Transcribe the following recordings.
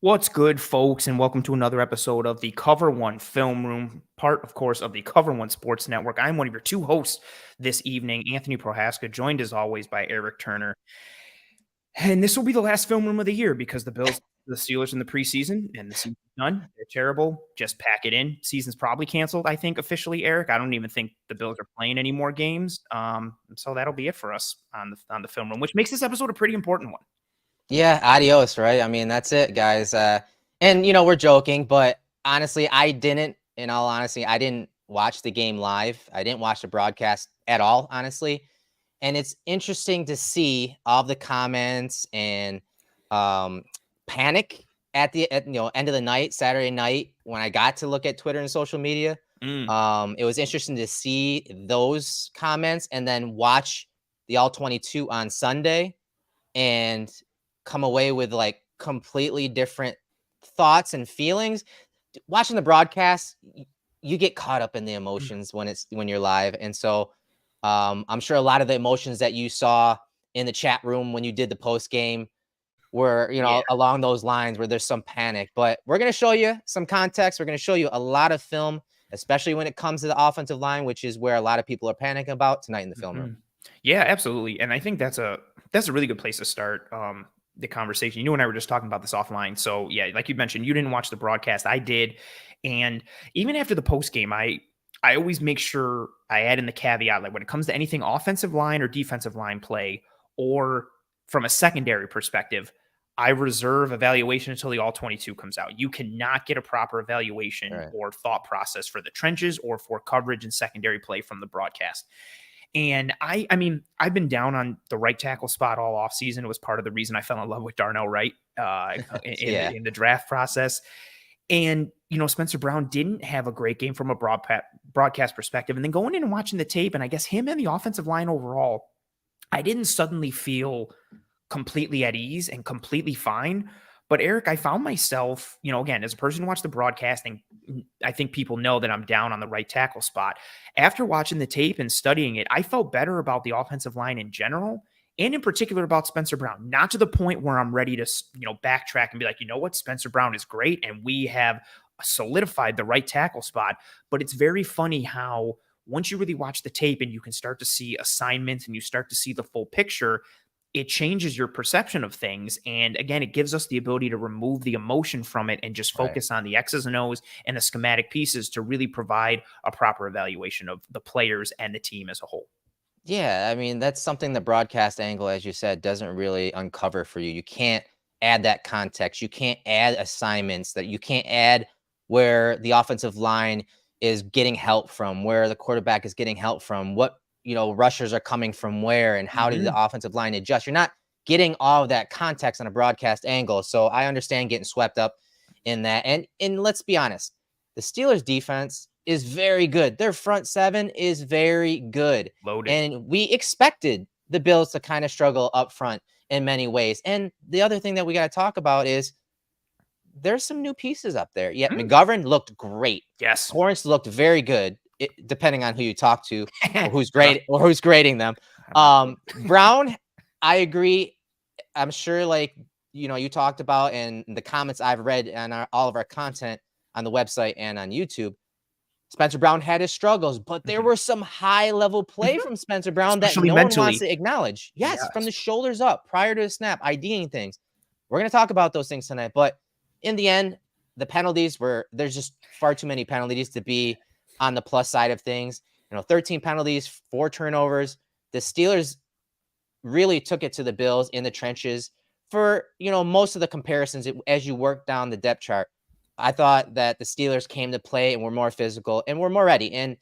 What's good, folks, and welcome to another episode of the Cover One Film Room, part, of course, of the Cover One Sports Network. I'm one of your two hosts this evening, Anthony Prohaska, joined as always by Eric Turner. And this will be the last film room of the year because the Bills, the Steelers in the preseason, and the season's done. They're terrible. Just pack it in. Season's probably canceled, I think, officially, Eric. I don't even think the Bills are playing any more games. So that'll be it for us on the film room, which makes this episode a pretty important one. Yeah, adios, right? I mean, that's it, guys. And, we're joking, but honestly, in all honesty, I didn't watch the game live. I didn't watch the broadcast at all, honestly. And it's interesting to see all the comments and panic at the end of the night, Saturday night, when I got to look at Twitter and social media. It was interesting to see those comments and then watch the All 22 on Sunday and come away with like completely different thoughts and feelings. Watching the broadcast, you get caught up in the emotions when you're live. And so I'm sure a lot of the emotions that you saw in the chat room when you did the post game were, along those lines where there's some panic. But we're going to show you some context. We're going to show you a lot of film, especially when it comes to the offensive line, which is where a lot of people are panicking about tonight in the film room. Yeah, absolutely. And I think that's a really good place to start the conversation. You and I were just talking about this offline. So yeah, like you mentioned, you didn't watch the broadcast. I did. And even after the post game, I always make sure I add in the caveat, like when it comes to anything offensive line or defensive line play, or from a secondary perspective, I reserve evaluation until the All 22 comes out. You cannot get a proper evaluation or thought process for the trenches or for coverage and secondary play from the broadcast. And I mean, I've been down on the right tackle spot all offseason. It was part of the reason I fell in love with Darnell Wright in the draft process. And, Spencer Brown didn't have a great game from a broadcast perspective. And then going in and watching the tape, and I guess him and the offensive line overall, I didn't suddenly feel completely at ease and completely fine. But Eric, I found myself, again, as a person who watched the broadcasting, I think people know that I'm down on the right tackle spot. After watching the tape and studying it, I felt better about the offensive line in general, and in particular about Spencer Brown. Not to the point where I'm ready to, backtrack and be like, you know what, Spencer Brown is great, and we have solidified the right tackle spot. But it's very funny how once you really watch the tape and you can start to see assignments and you start to see the full picture, it changes your perception of things. And again, it gives us the ability to remove the emotion from it and just focus on the X's and O's and the schematic pieces to really provide a proper evaluation of the players and the team as a whole. Yeah, I mean, that's something the broadcast angle, as you said, doesn't really uncover for you. You can't add that context. You can't add assignments, that you can't add where the offensive line is getting help from, where the quarterback is getting help from, what rushers are coming from where, and how did the offensive line adjust. You're not getting all of that context on a broadcast angle. So I understand getting swept up in that. And let's be honest, the Steelers defense is very good. Their front seven is very good. Loaded. And we expected the Bills to kind of struggle up front in many ways. And the other thing that we got to talk about is there's some new pieces up there. Yeah, McGovern looked great. Yes. Torrence looked very good. Depending on who you talk to, or who's grading them. Brown, I agree. I'm sure, you talked about, and the comments I've read on all of our content on the website and on YouTube, Spencer Brown had his struggles, but there were some high-level play from Spencer Brown especially that no mentally. one wants to acknowledge. Yes, from the shoulders up, prior to the snap, IDing things. We're going to talk about those things tonight, but in the end, the penalties there's just far too many penalties to be on the plus side of things. 13 penalties, 4 turnovers. The Steelers really took it to the Bills in the trenches for, most of the comparisons as you work down the depth chart. I thought that the Steelers came to play and were more physical and were more ready. And,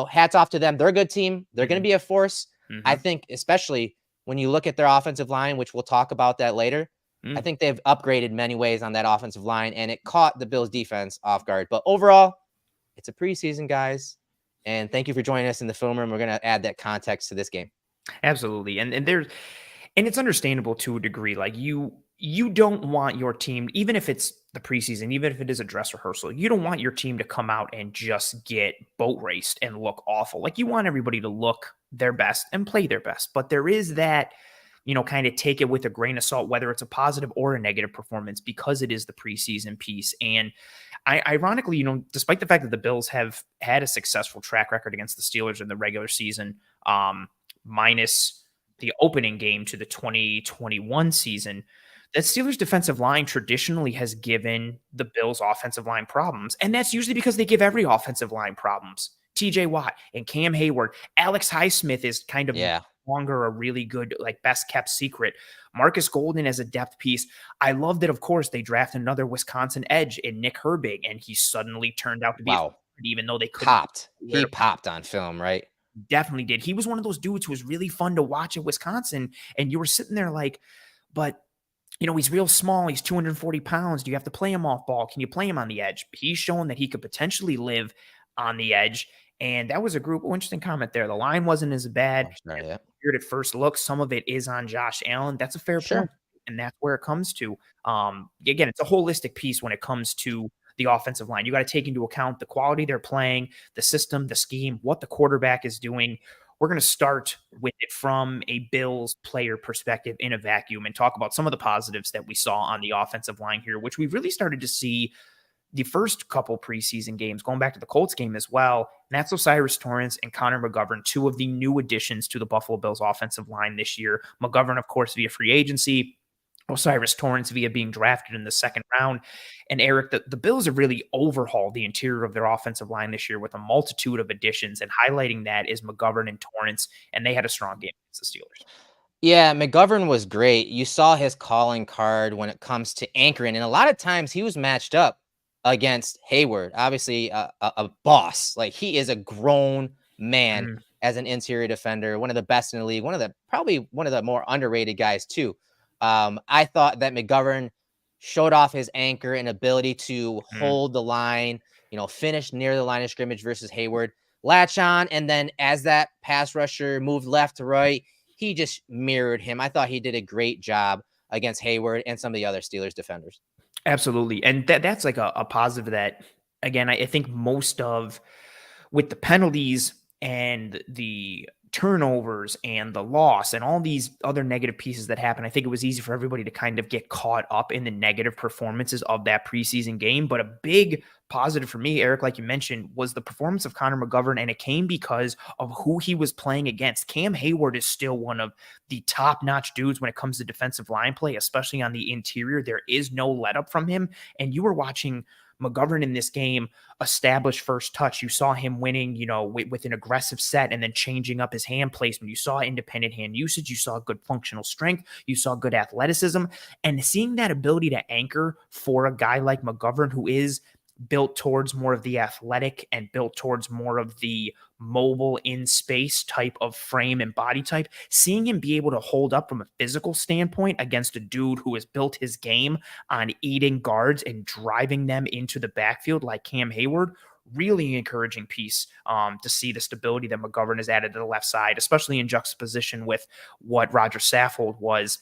hats off to them. They're a good team. They're going to be a force. I think, especially when you look at their offensive line, which we'll talk about that later, I think they've upgraded many ways on that offensive line, and it caught the Bills defense off guard. But overall, it's a preseason, guys, and thank you for joining us in the film room. We're going to add that context to this game. Absolutely. And it's understandable to a degree. Like you don't want your team, even if it's the preseason, even if it is a dress rehearsal, you don't want your team to come out and just get boat raced and look awful. Like you want everybody to look their best and play their best. But there is that kind of take it with a grain of salt, whether it's a positive or a negative performance, because it is the preseason piece. And ironically, despite the fact that the Bills have had a successful track record against the Steelers in the regular season, minus the opening game to the 2021 season, that Steelers defensive line traditionally has given the Bills offensive line problems. And that's usually because they give every offensive line problems. TJ Watt and Cam Hayward. Alex Highsmith is kind of longer a really good, like, best kept secret. Marcus Golden as a depth piece. I love that, of course, they drafted another Wisconsin edge in Nick Herbig, and he suddenly turned out to be even though they couldn't. He popped on film, right? Definitely did. He was one of those dudes who was really fun to watch at Wisconsin, and you were sitting there like, but he's real small. He's 240 pounds. Do you have to play him off ball? Can you play him on the edge? He's shown that he could potentially live on the edge. And that was a group. Interesting comment there. The line wasn't as bad at first look. Some of it is on Josh Allen. That's a fair point. And that's where it comes to. Again, it's a holistic piece when it comes to the offensive line. You got to take into account the quality they're playing, the system, the scheme, what the quarterback is doing. We're going to start with it from a Bills player perspective in a vacuum and talk about some of the positives that we saw on the offensive line here, which we've really started to see the first couple preseason games, going back to the Colts game as well. And that's Osiris Torrence and Connor McGovern, two of the new additions to the Buffalo Bills offensive line this year. McGovern, of course, via free agency. Osiris Torrence via being drafted in the second round. And Eric, the Bills have really overhauled the interior of their offensive line this year with a multitude of additions, and highlighting that is McGovern and Torrence, and they had a strong game against the Steelers. Yeah, McGovern was great. You saw his calling card when it comes to anchoring, and a lot of times he was matched up against Hayward, obviously a boss. Like, he is a grown man as an interior defender, one of the best in the league, probably one of the more underrated guys too. I thought that McGovern showed off his anchor and ability to hold the line, finish near the line of scrimmage versus Hayward, latch on. And then as that pass rusher moved left to right, he just mirrored him. I thought he did a great job against Hayward and some of the other Steelers defenders. Absolutely. And that's like a positive that, again, I think most of, with the penalties and the turnovers and the loss and all these other negative pieces that happen, I think it was easy for everybody to kind of get caught up in the negative performances of that preseason game. But a big positive for me, Eric, like you mentioned, was the performance of Connor McGovern, and it came because of who he was playing against. Cam Hayward is still one of the top-notch dudes when it comes to defensive line play, especially on the interior. There is no let up from him, and you were watching McGovern in this game establish first touch. You saw him winning, with an aggressive set and then changing up his hand placement. You saw independent hand usage. You saw good functional strength. You saw good athleticism. And seeing that ability to anchor for a guy like McGovern, who is built towards more of the athletic and built towards more of the mobile in space type of frame and body type, seeing him be able to hold up from a physical standpoint against a dude who has built his game on eating guards and driving them into the backfield like Cam Hayward, really encouraging piece to see the stability that McGovern has added to the left side, especially in juxtaposition with what Roger Saffold was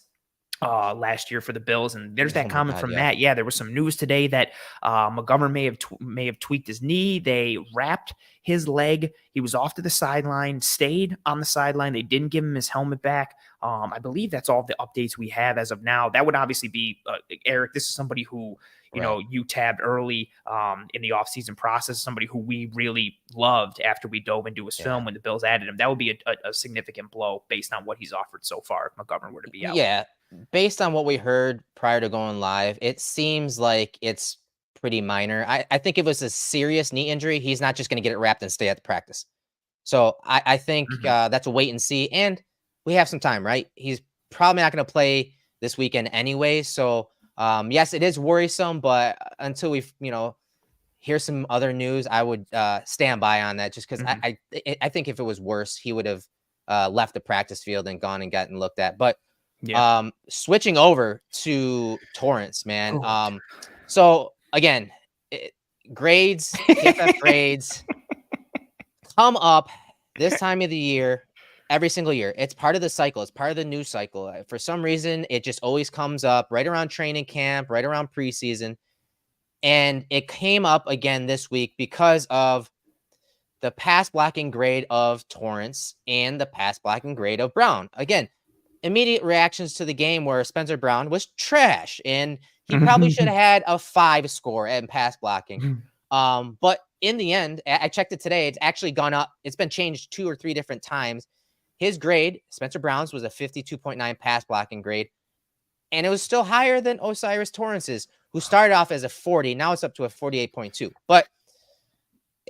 last year for the Bills. And there's that comment from Matt. Yeah, there was some news today that McGovern may have tweaked his knee. They wrapped his leg. He was off to the sideline, stayed on the sideline. They didn't give him his helmet back. I believe that's all the updates we have as of now. That would obviously be Eric. This is somebody who you tabbed early in the offseason process, somebody who we really loved after we dove into his film when the Bills added him. That would be a significant blow based on what he's offered so far if McGovern were to be out. Yeah. Based on what we heard prior to going live, it seems like it's pretty minor. I think if it was a serious knee injury, he's not just going to get it wrapped and stay at the practice. So I think that's a wait and see. And we have some time, right? He's probably not going to play this weekend anyway. So yes, it is worrisome, but until we hear some other news, I would stand by on that, just because I think if it was worse, he would have left the practice field and gone and gotten looked at. But switching over to Torrence, man. So again, grades, PFF grades come up this time of the year, every single year. It's part of the cycle. It's part of the news cycle. For some reason, it just always comes up right around training camp, right around preseason. And it came up again this week because of the pass blocking grade of Torrence and the pass blocking grade of Brown. Again, immediate reactions to the game were Spencer Brown was trash, and he probably should have had a 5 score in pass blocking. But in the end, I checked it today. It's actually gone up. It's been changed 2 or 3 different times. His grade, Spencer Brown's, was a 52.9 pass blocking grade. And it was still higher than Osiris Torrence's, who started off as a 40. Now it's up to a 48.2. But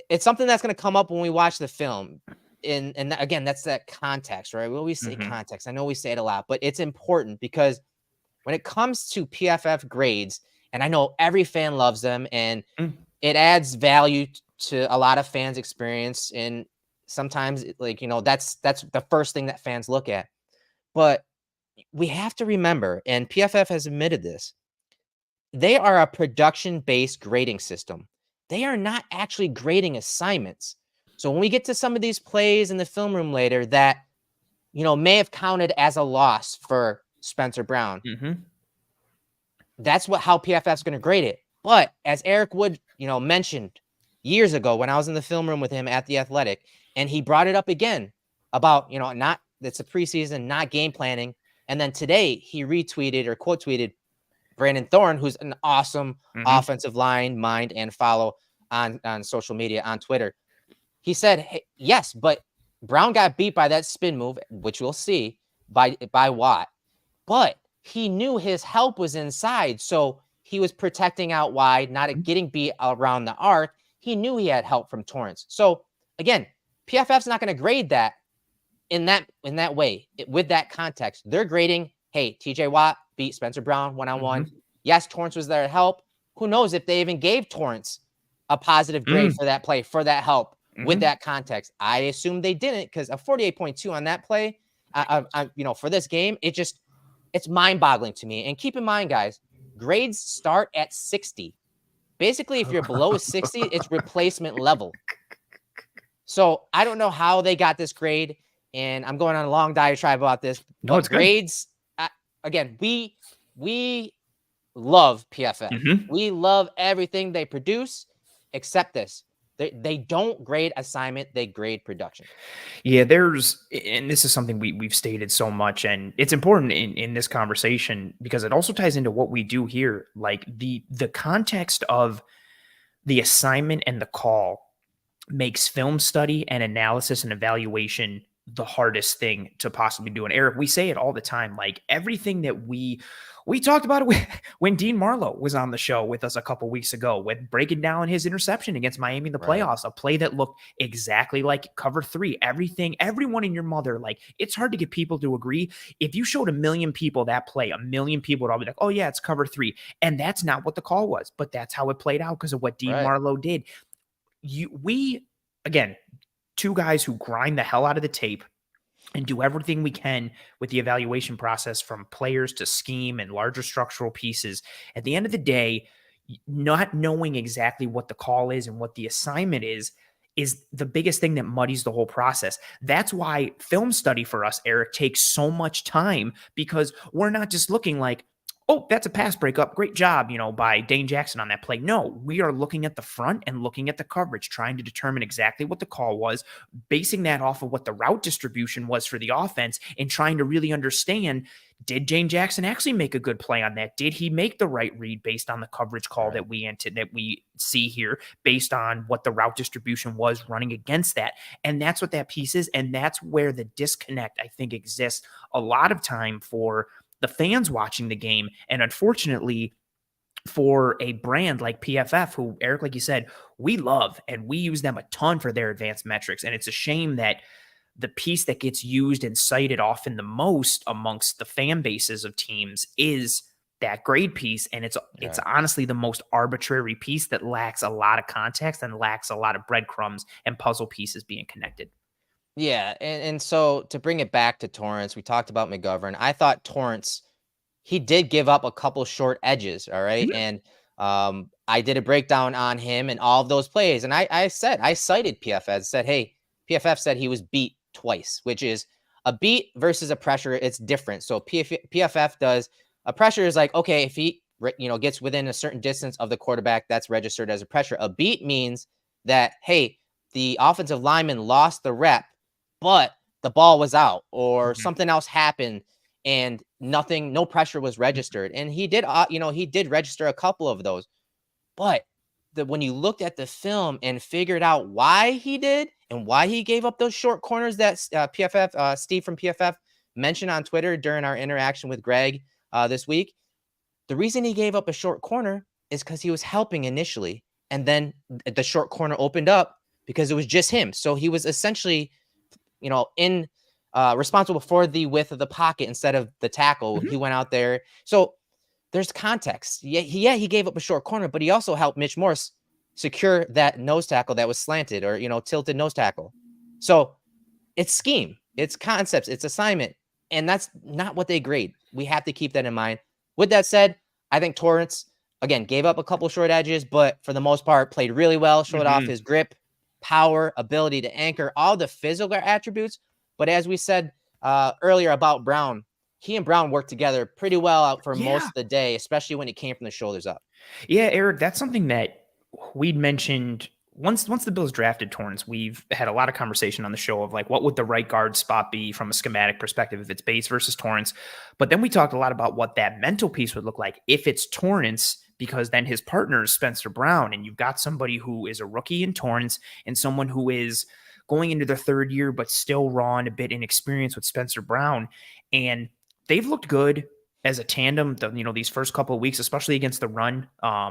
it's something that's going to come up when we watch the film. And again, that's that context, right? We always say context. I know we say it a lot, but it's important because when it comes to PFF grades, and I know every fan loves them, and it adds value to a lot of fans' experience. And sometimes, like, that's the first thing that fans look at. But we have to remember, and PFF has admitted this, they are a production-based grading system. They are not actually grading assignments. So when we get to some of these plays in the film room later that, may have counted as a loss for Spencer Brown, that's how PFF's going to grade it. But as Eric Wood, mentioned years ago when I was in the film room with him at The Athletic, and he brought it up again about, it's a preseason, not game planning. And then today he retweeted or quote tweeted Brandon Thorne, who's an awesome offensive line mind and follow on social media, on Twitter. He said, hey, yes, but Brown got beat by that spin move, which we'll see, by Watt. But he knew his help was inside, so he was protecting out wide, not getting beat around the arc. He knew he had help from Torrence. So, again, PFF's not going to grade that in that way, with that context. They're grading, hey, TJ Watt beat Spencer Brown one-on-one. Yes, Torrence was there to help. Who knows if they even gave Torrence a positive grade for that play, for that help. With that context, I assume they didn't, because a 48.2 on that play, for this game, it's mind-boggling to me. And keep in mind, guys, grades start at 60. Basically, if you're below 60, it's replacement level. So I don't know how they got this grade, and I'm going on a long diatribe about this. No, it's grades. Again, we love PFF. We love everything they produce, except this. They don't grade assignment, they grade production. Yeah, and this is something we've stated so much, and it's important in this conversation because it also ties into what we do here. Like the context of the assignment and the call makes film study and analysis and evaluation the hardest thing to possibly do. And Eric, we say it all the time, like everything that we talked about it when Dean Marlowe was on the show with us a couple weeks ago, with breaking down his interception against Miami in the playoffs, a play that looked exactly like cover 3, everyone and your mother, like it's hard to get people to agree. If you showed 1 million people that play, 1 million people would all be like, oh yeah, it's cover 3. And that's not what the call was, but that's how it played out because of what Dean Marlowe did. Again, 2 guys who grind the hell out of the tape and do everything we can with the evaluation process, from players to scheme and larger structural pieces. At the end of the day, not knowing exactly what the call is and what the assignment is the biggest thing that muddies the whole process. That's why film study for us, Eric, takes so much time, because we're not just looking like, oh, that's a pass breakup. Great job, by Dane Jackson on that play. No, we are looking at the front and looking at the coverage, trying to determine exactly what the call was, basing that off of what the route distribution was for the offense, and trying to really understand, did Dane Jackson actually make a good play on that? Did he make the right read based on the coverage call that we see here, based on what the route distribution was running against that? And that's what that piece is. And that's where the disconnect, I think, exists a lot of time for the fans watching the game. And unfortunately, for a brand like PFF, who, Eric, like you said, we love, and we use them a ton for their advanced metrics. And it's a shame that the piece that gets used and cited often the most amongst the fan bases of teams is that grade piece. And it's honestly the most arbitrary piece that lacks a lot of context and lacks a lot of breadcrumbs and puzzle pieces being connected. Yeah, and so to bring it back to Torrence, we talked about McGovern. I thought Torrence, he did give up a couple short edges, all right? And I did a breakdown on him and all of those plays. And I cited PFF, said, hey, PFF said he was beat twice, which is a beat versus a pressure. It's different. So PFF does, a pressure is like, okay, if he gets within a certain distance of the quarterback, that's registered as a pressure. A beat means that, hey, the offensive lineman lost the rep, but the ball was out, or something else happened, and no pressure was registered. And he did, he did register a couple of those. But when you looked at the film and figured out why he did and why he gave up those short corners that PFF, Steve from PFF mentioned on Twitter during our interaction with Greg this week, the reason he gave up a short corner is because he was helping initially. And then the short corner opened up because it was just him. So he was essentially, responsible for the width of the pocket instead of the tackle. He went out there. So there's context. He gave up a short corner, but he also helped Mitch Morse secure that nose tackle that was slanted or, tilted nose tackle. So it's scheme, it's concepts, it's assignment. And that's not what they grade. We have to keep that in mind. With that said, I think Torrence, again, gave up a couple short edges, but for the most part, played really well, showed off his grip, power, ability to anchor, all the physical attributes. But as we said earlier about Brown, he and Brown worked together pretty well out for most of the day, especially when it came from the shoulders up. Yeah, Eric, that's something that we'd mentioned once the Bills drafted Torrence. We've had a lot of conversation on the show of like, what would the right guard spot be from a schematic perspective if it's Bates versus Torrence? But then we talked a lot about what that mental piece would look like if it's Torrence, because then his partner is Spencer Brown, and you've got somebody who is a rookie in Torrence and someone who is going into their third year, but still raw and a bit inexperienced with Spencer Brown. And they've looked good as a tandem, these first couple of weeks, especially against the run,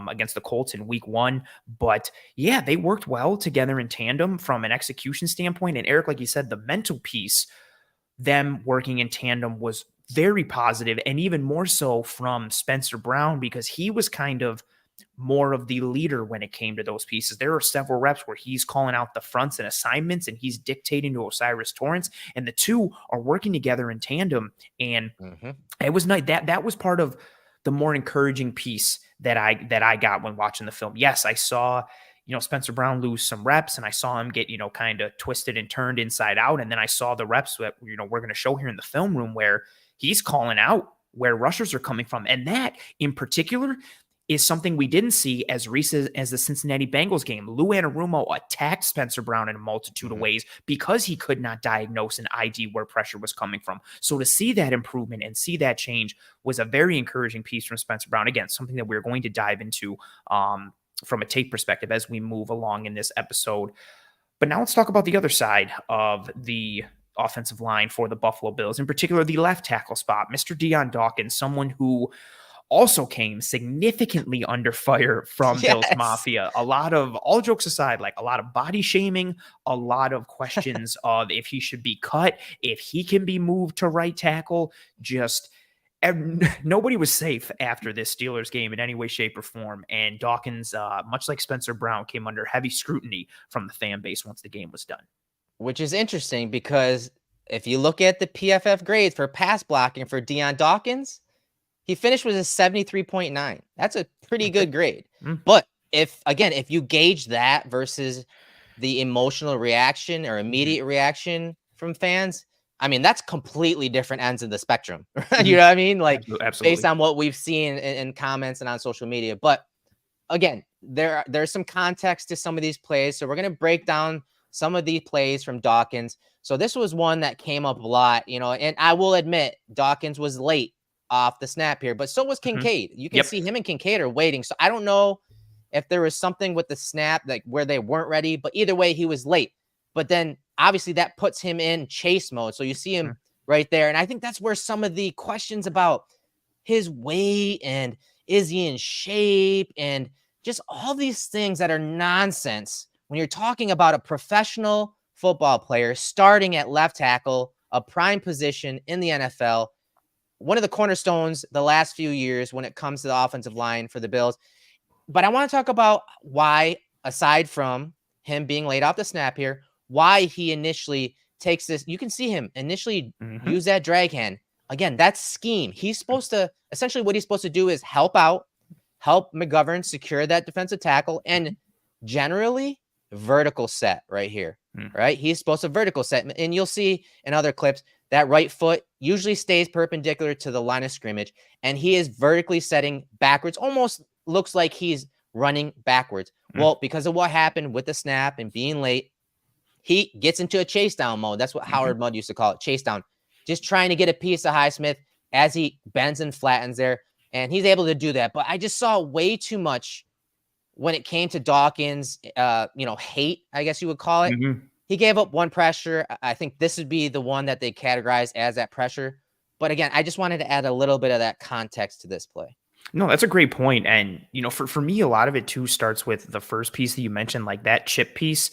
against the Colts in week 1. But yeah, they worked well together in tandem from an execution standpoint. And Eric, like you said, the mental piece, them working in tandem was very positive, and even more so from Spencer Brown, because he was kind of more of the leader when it came to those pieces. There are several reps where he's calling out the fronts and assignments, and he's dictating to O'Cyrus Torrence, and the two are working together in tandem. And it was nice. That was part of the more encouraging piece that I got when watching the film. Yes, I saw, Spencer Brown lose some reps, and I saw him get, kind of twisted and turned inside out. And then I saw the reps that, we're going to show here in the film room where he's calling out where rushers are coming from. And that in particular is something we didn't see as recent as the Cincinnati Bengals game. Lou Anarumo attacked Spencer Brown in a multitude of ways because he could not diagnose and ID where pressure was coming from. So to see that improvement and see that change was a very encouraging piece from Spencer Brown. Again, something that we're going to dive into from a tape perspective as we move along in this episode. But now let's talk about the other side of the offensive line for the Buffalo Bills, in particular the left tackle spot. Mr. Dion Dawkins, someone who also came significantly under fire from Bills Mafia. A lot of, all jokes aside, like a lot of body shaming, a lot of questions of if he should be cut, if he can be moved to right tackle. Nobody was safe after this Steelers game in any way, shape, or form. And Dawkins, much like Spencer Brown, came under heavy scrutiny from the fan base once the game was done. Which is interesting because if you look at the PFF grades for pass blocking for Dion Dawkins, he finished with a 73.9. That's a pretty good grade. But if you gauge that versus the emotional reaction or immediate reaction from fans, I mean, that's completely different ends of the spectrum. You know what I mean? Like, absolutely. Based on what we've seen in comments and on social media. But again, there's some context to some of these plays. So we're going to break down some of these plays from Dawkins. So this was one that came up a lot, and I will admit Dawkins was late off the snap here, but so was Kincaid. You can see him and Kincaid are waiting. So I don't know if there was something with the snap, like where they weren't ready, but either way, he was late. But then obviously that puts him in chase mode. So you see him right there. And I think that's where some of the questions about his weight and is he in shape and just all these things that are nonsense when you're talking about a professional football player starting at left tackle, a prime position in the NFL, one of the cornerstones the last few years when it comes to the offensive line for the Bills. But I want to talk about why, aside from him being laid off the snap here, why he initially takes this. You can see him initially use that drag hand. Again, that's scheme. He's supposed to, essentially what he's supposed to do is help McGovern secure that defensive tackle and generally vertical set right here, right? He's supposed to vertical set. And you'll see in other clips, that right foot usually stays perpendicular to the line of scrimmage, and he is vertically setting backwards. Almost looks like he's running backwards. Well, because of what happened with the snap and being late, he gets into a chase down mode. That's what Howard Mudd used to call it, chase down. Just trying to get a piece of Highsmith, as he bends and flattens there, and he's able to do that. But I just saw way too much when it came to Dawkins, hate, I guess you would call it. Mm-hmm. He gave up one pressure. I think this would be the one that they categorize as that pressure. But again, I just wanted to add a little bit of that context to this play. No, that's a great point. And, for me, a lot of it too starts with the first piece that you mentioned, like that chip piece.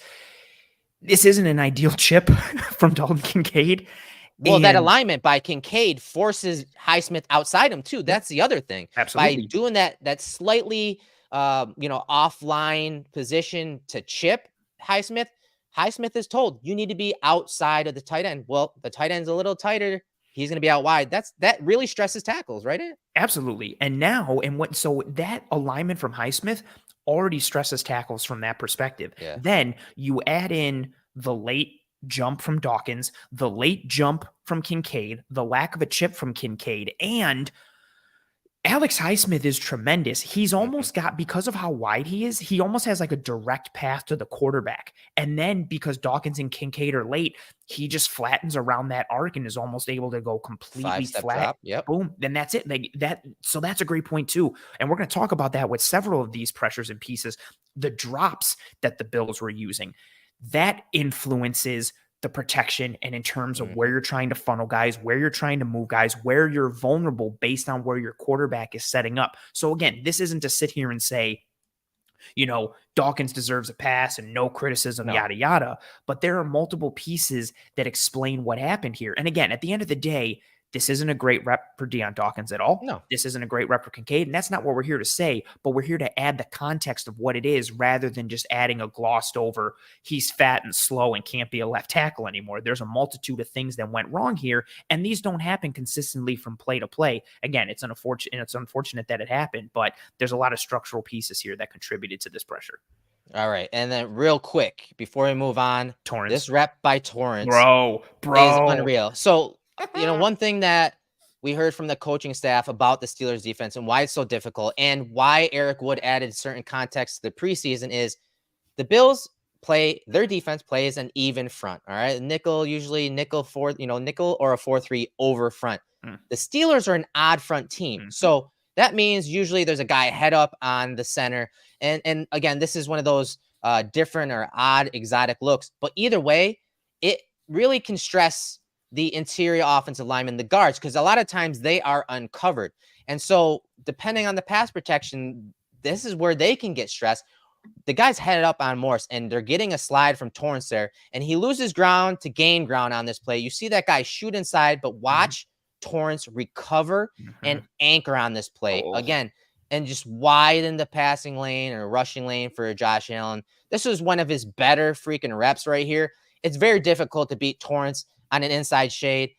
This isn't an ideal chip from Dalton Kincaid. Well, that alignment by Kincaid forces Highsmith outside him too. That's the other thing. Absolutely. By doing that slightly, offline position to chip Highsmith, Highsmith is told you need to be outside of the tight end. Well, the tight end's a little tighter. He's going to be out wide. That really stresses tackles, right? Absolutely. And now, so that alignment from Highsmith already stresses tackles from that perspective. Yeah. Then you add in the late jump from Dawkins, the late jump from Kincaid, the lack of a chip from Kincaid, and Alex Highsmith is tremendous. He's almost got, because of how wide he is, he almost has like a direct path to the quarterback. And then because Dawkins and Kincaid are late, he just flattens around that arc and is almost able to go completely flat. Drop. Yep. Boom. Then that's it. So that's a great point too. And we're going to talk about that with several of these pressures and pieces. The drops that the Bills were using, that influences the protection, and in terms of where you're trying to funnel guys, where you're trying to move guys, where you're vulnerable based on where your quarterback is setting up. So again, this isn't to sit here and say, Dawkins deserves a pass and no criticism, yada, yada. But there are multiple pieces that explain what happened here. And again, at the end of the day, this isn't a great rep for Dion Dawkins at all. No. This isn't a great rep for Kincaid, and that's not what we're here to say, but we're here to add the context of what it is rather than just adding a glossed over, he's fat and slow and can't be a left tackle anymore. There's a multitude of things that went wrong here, and these don't happen consistently from play to play. Again, it's unfortunate that it happened, but there's a lot of structural pieces here that contributed to this pressure. All right. And then real quick, before we move on, Torrence. This rep by Torrence bro is unreal. So, one thing that we heard from the coaching staff about the Steelers defense and why it's so difficult and why Eric Wood added certain context to the preseason is the Bills their defense plays an even front. All right. Usually nickel or a 4-3 over front. The Steelers are an odd front team. So that means usually there's a guy head up on the center. And again, this is one of those different or odd exotic looks, but either way, it really can stress the interior offensive linemen, the guards, because a lot of times they are uncovered. And so depending on the pass protection, this is where they can get stressed. The guy's headed up on Morse, and they're getting a slide from Torrence there, and he loses ground to gain ground on this play. You see that guy shoot inside, but watch Torrence recover and anchor on this play again, and just widen the passing lane or rushing lane for Josh Allen. This was one of his better freaking reps right here. It's very difficult to beat Torrence on an inside shade.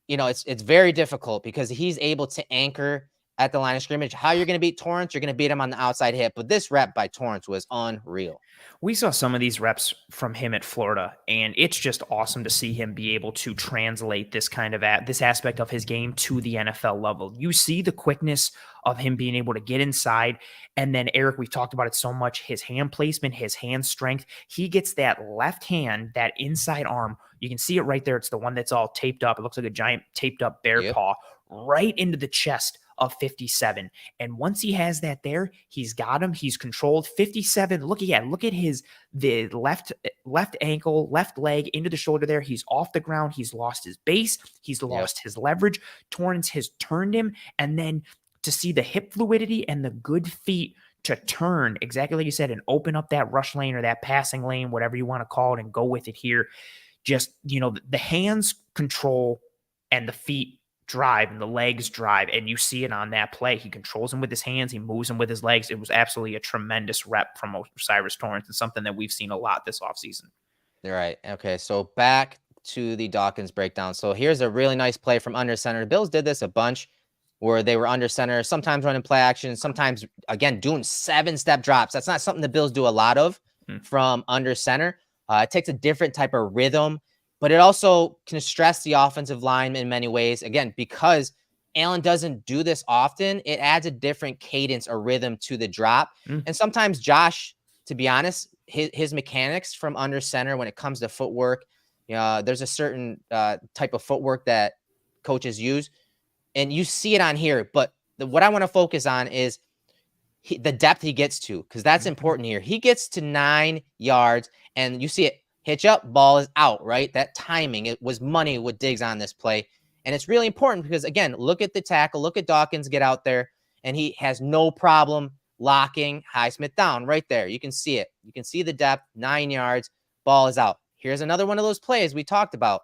It's very difficult because he's able to anchor at the line of scrimmage. How you're going to beat Torrence, you're going to beat him on the outside hit. But this rep by Torrence was unreal. We saw some of these reps from him at Florida, and it's just awesome to see him be able to translate this kind of this aspect of his game to the NFL level. You see the quickness of him being able to get inside. And then Eric, we've talked about it so much, his hand placement, his hand strength. He gets that left hand, that inside arm. You can see it right there. It's the one that's all taped up. It looks like a giant taped up bear paw right into the chest of 57. And once he has that there, he's got him. He's controlled 57. Look at the left ankle, left leg into the shoulder there. He's off the ground. He's lost his base. He's lost his leverage. Torrence has turned him. And then to see the hip fluidity and the good feet to turn, exactly like you said, and open up that rush lane or that passing lane, whatever you want to call it, and go with it here. Just, the hands control and the feet drive and the legs drive, and you see it on that play. He controls him with his hands. He moves him with his legs. It was absolutely a tremendous rep from O'Cyrus Torrence, and something that we've seen a lot this offseason. All right. Okay, so back to the Dawkins breakdown. So here's a really nice play from under center. The Bills did this a bunch where they were under center, sometimes running play action, sometimes, again, doing 7-step drops. That's not something the Bills do a lot of from under center. It takes a different type of rhythm, but it also can stress the offensive line in many ways. Again, because Allen doesn't do this often, it adds a different cadence or rhythm to the drop. And sometimes Josh, to be honest, his mechanics from under center when it comes to footwork, there's a certain type of footwork that coaches use. And you see it on here, but what I want to focus on is the depth he gets to, because that's important here. He gets to 9 yards, and you see it hitch up, ball is out, right? That timing, it was money with Diggs on this play. And it's really important because, again, look at the tackle. Look at Dawkins get out there, and he has no problem locking Highsmith down right there. You can see it. You can see the depth, 9 yards, ball is out. Here's another one of those plays we talked about.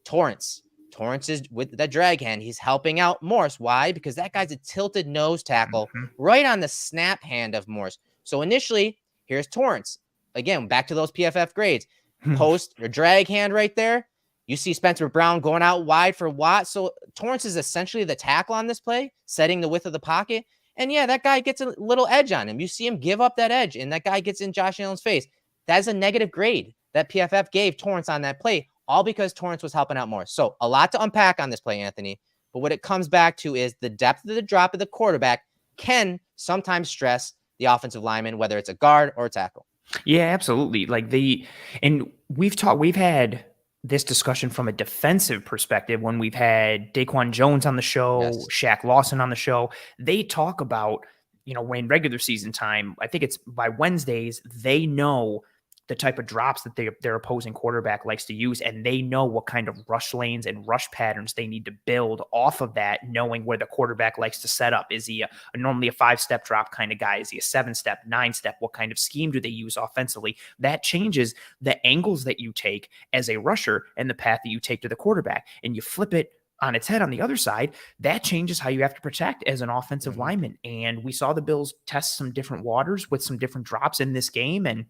Torrence. Torrence is with the drag hand. He's helping out Morse. Why? Because that guy's a tilted nose tackle right on the snap hand of Morse. So initially, here's Torrence. Again, back to those PFF grades. Post or drag hand right there. You see Spencer Brown going out wide for Watt. So Torrence is essentially the tackle on this play, setting the width of the pocket. And yeah, that guy gets a little edge on him. You see him give up that edge, and that guy gets in Josh Allen's face. That is a negative grade that PFF gave Torrence on that play, all because Torrence was helping out more. So a lot to unpack on this play, Anthony. But what it comes back to is the depth of the drop of the quarterback can sometimes stress the offensive lineman, whether it's a guard or a tackle. Yeah, absolutely. And we've had this discussion from a defensive perspective when we've had Daquan Jones on the show, Yes. Shaq Lawson on the show. They talk about, when regular season time, I think it's by Wednesdays, they know the type of drops that their opposing quarterback likes to use, and they know what kind of rush lanes and rush patterns they need to build off of that, knowing where the quarterback likes to set up. Is he normally a 5-step drop kind of guy? Is he a 7-step, 9-step? What kind of scheme do they use offensively? That changes the angles that you take as a rusher and the path that you take to the quarterback, and you flip it on its head on the other side. That changes how you have to protect as an offensive lineman. And we saw the Bills test some different waters with some different drops in this game, and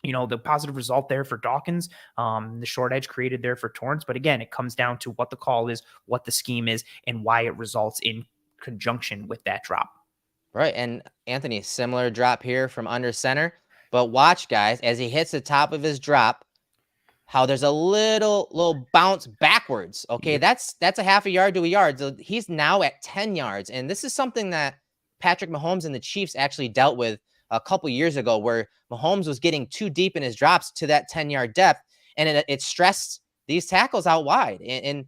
the positive result there for Dawkins, the short edge created there for Torrence. But again, it comes down to what the call is, what the scheme is, and why it results in conjunction with that drop. Right. And Anthony, similar drop here from under center. But watch, guys, as he hits the top of his drop, how there's a little bounce backwards. Okay, that's a half a yard to a yard. So he's now at 10 yards. And this is something that Patrick Mahomes and the Chiefs actually dealt with a couple years ago, where Mahomes was getting too deep in his drops to that 10-yard depth, and it stressed these tackles out wide. And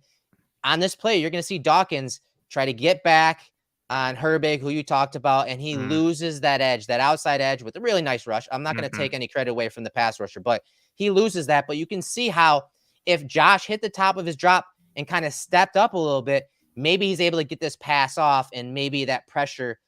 on this play, you're going to see Dawkins try to get back on Herbig, who you talked about, and he loses that edge, that outside edge, with a really nice rush. I'm not going to take any credit away from the pass rusher, but he loses that. But you can see how if Josh hit the top of his drop and kind of stepped up a little bit, maybe he's able to get this pass off, and maybe that pressure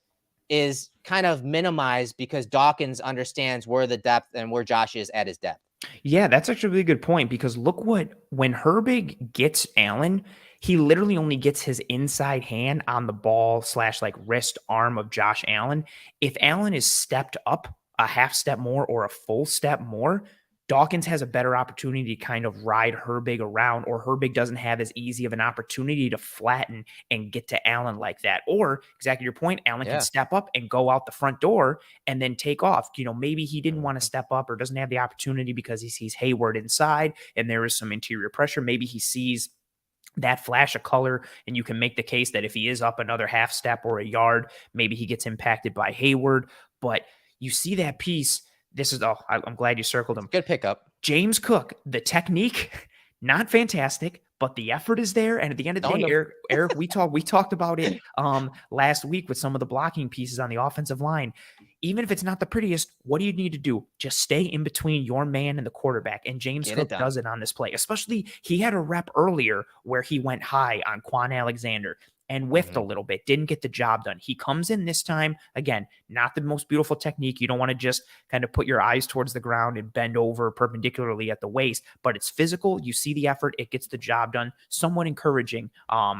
is kind of minimized because Dawkins understands where the depth and where Josh is at his depth. Yeah, that's actually a really good point, because look when Herbig gets Allen, he literally only gets his inside hand on the ball / wrist arm of Josh Allen. If Allen is stepped up a half step more or a full step more, Dawkins has a better opportunity to kind of ride Herbig around, or Herbig doesn't have as easy of an opportunity to flatten and get to Allen like that. Or exactly your point, Allen can step up and go out the front door and then take off. Maybe he didn't want to step up or doesn't have the opportunity because he sees Hayward inside and there is some interior pressure. Maybe he sees that flash of color, and you can make the case that if he is up another half step or a yard, maybe he gets impacted by Hayward. But you see that piece. I'm glad you circled him. Good pickup. James Cook, the technique, not fantastic, but the effort is there. And at the end of the day, Eric, we talked about it last week with some of the blocking pieces on the offensive line. Even if it's not the prettiest, what do you need to do? Just stay in between your man and the quarterback. And James Cook does it on this play. Especially, he had a rep earlier where he went high on Quan Alexander and whiffed a little bit, didn't get the job done. He comes in this time, again, not the most beautiful technique. You don't want to just kind of put your eyes towards the ground and bend over perpendicularly at the waist, but it's physical. You see the effort. It gets the job done. Somewhat encouraging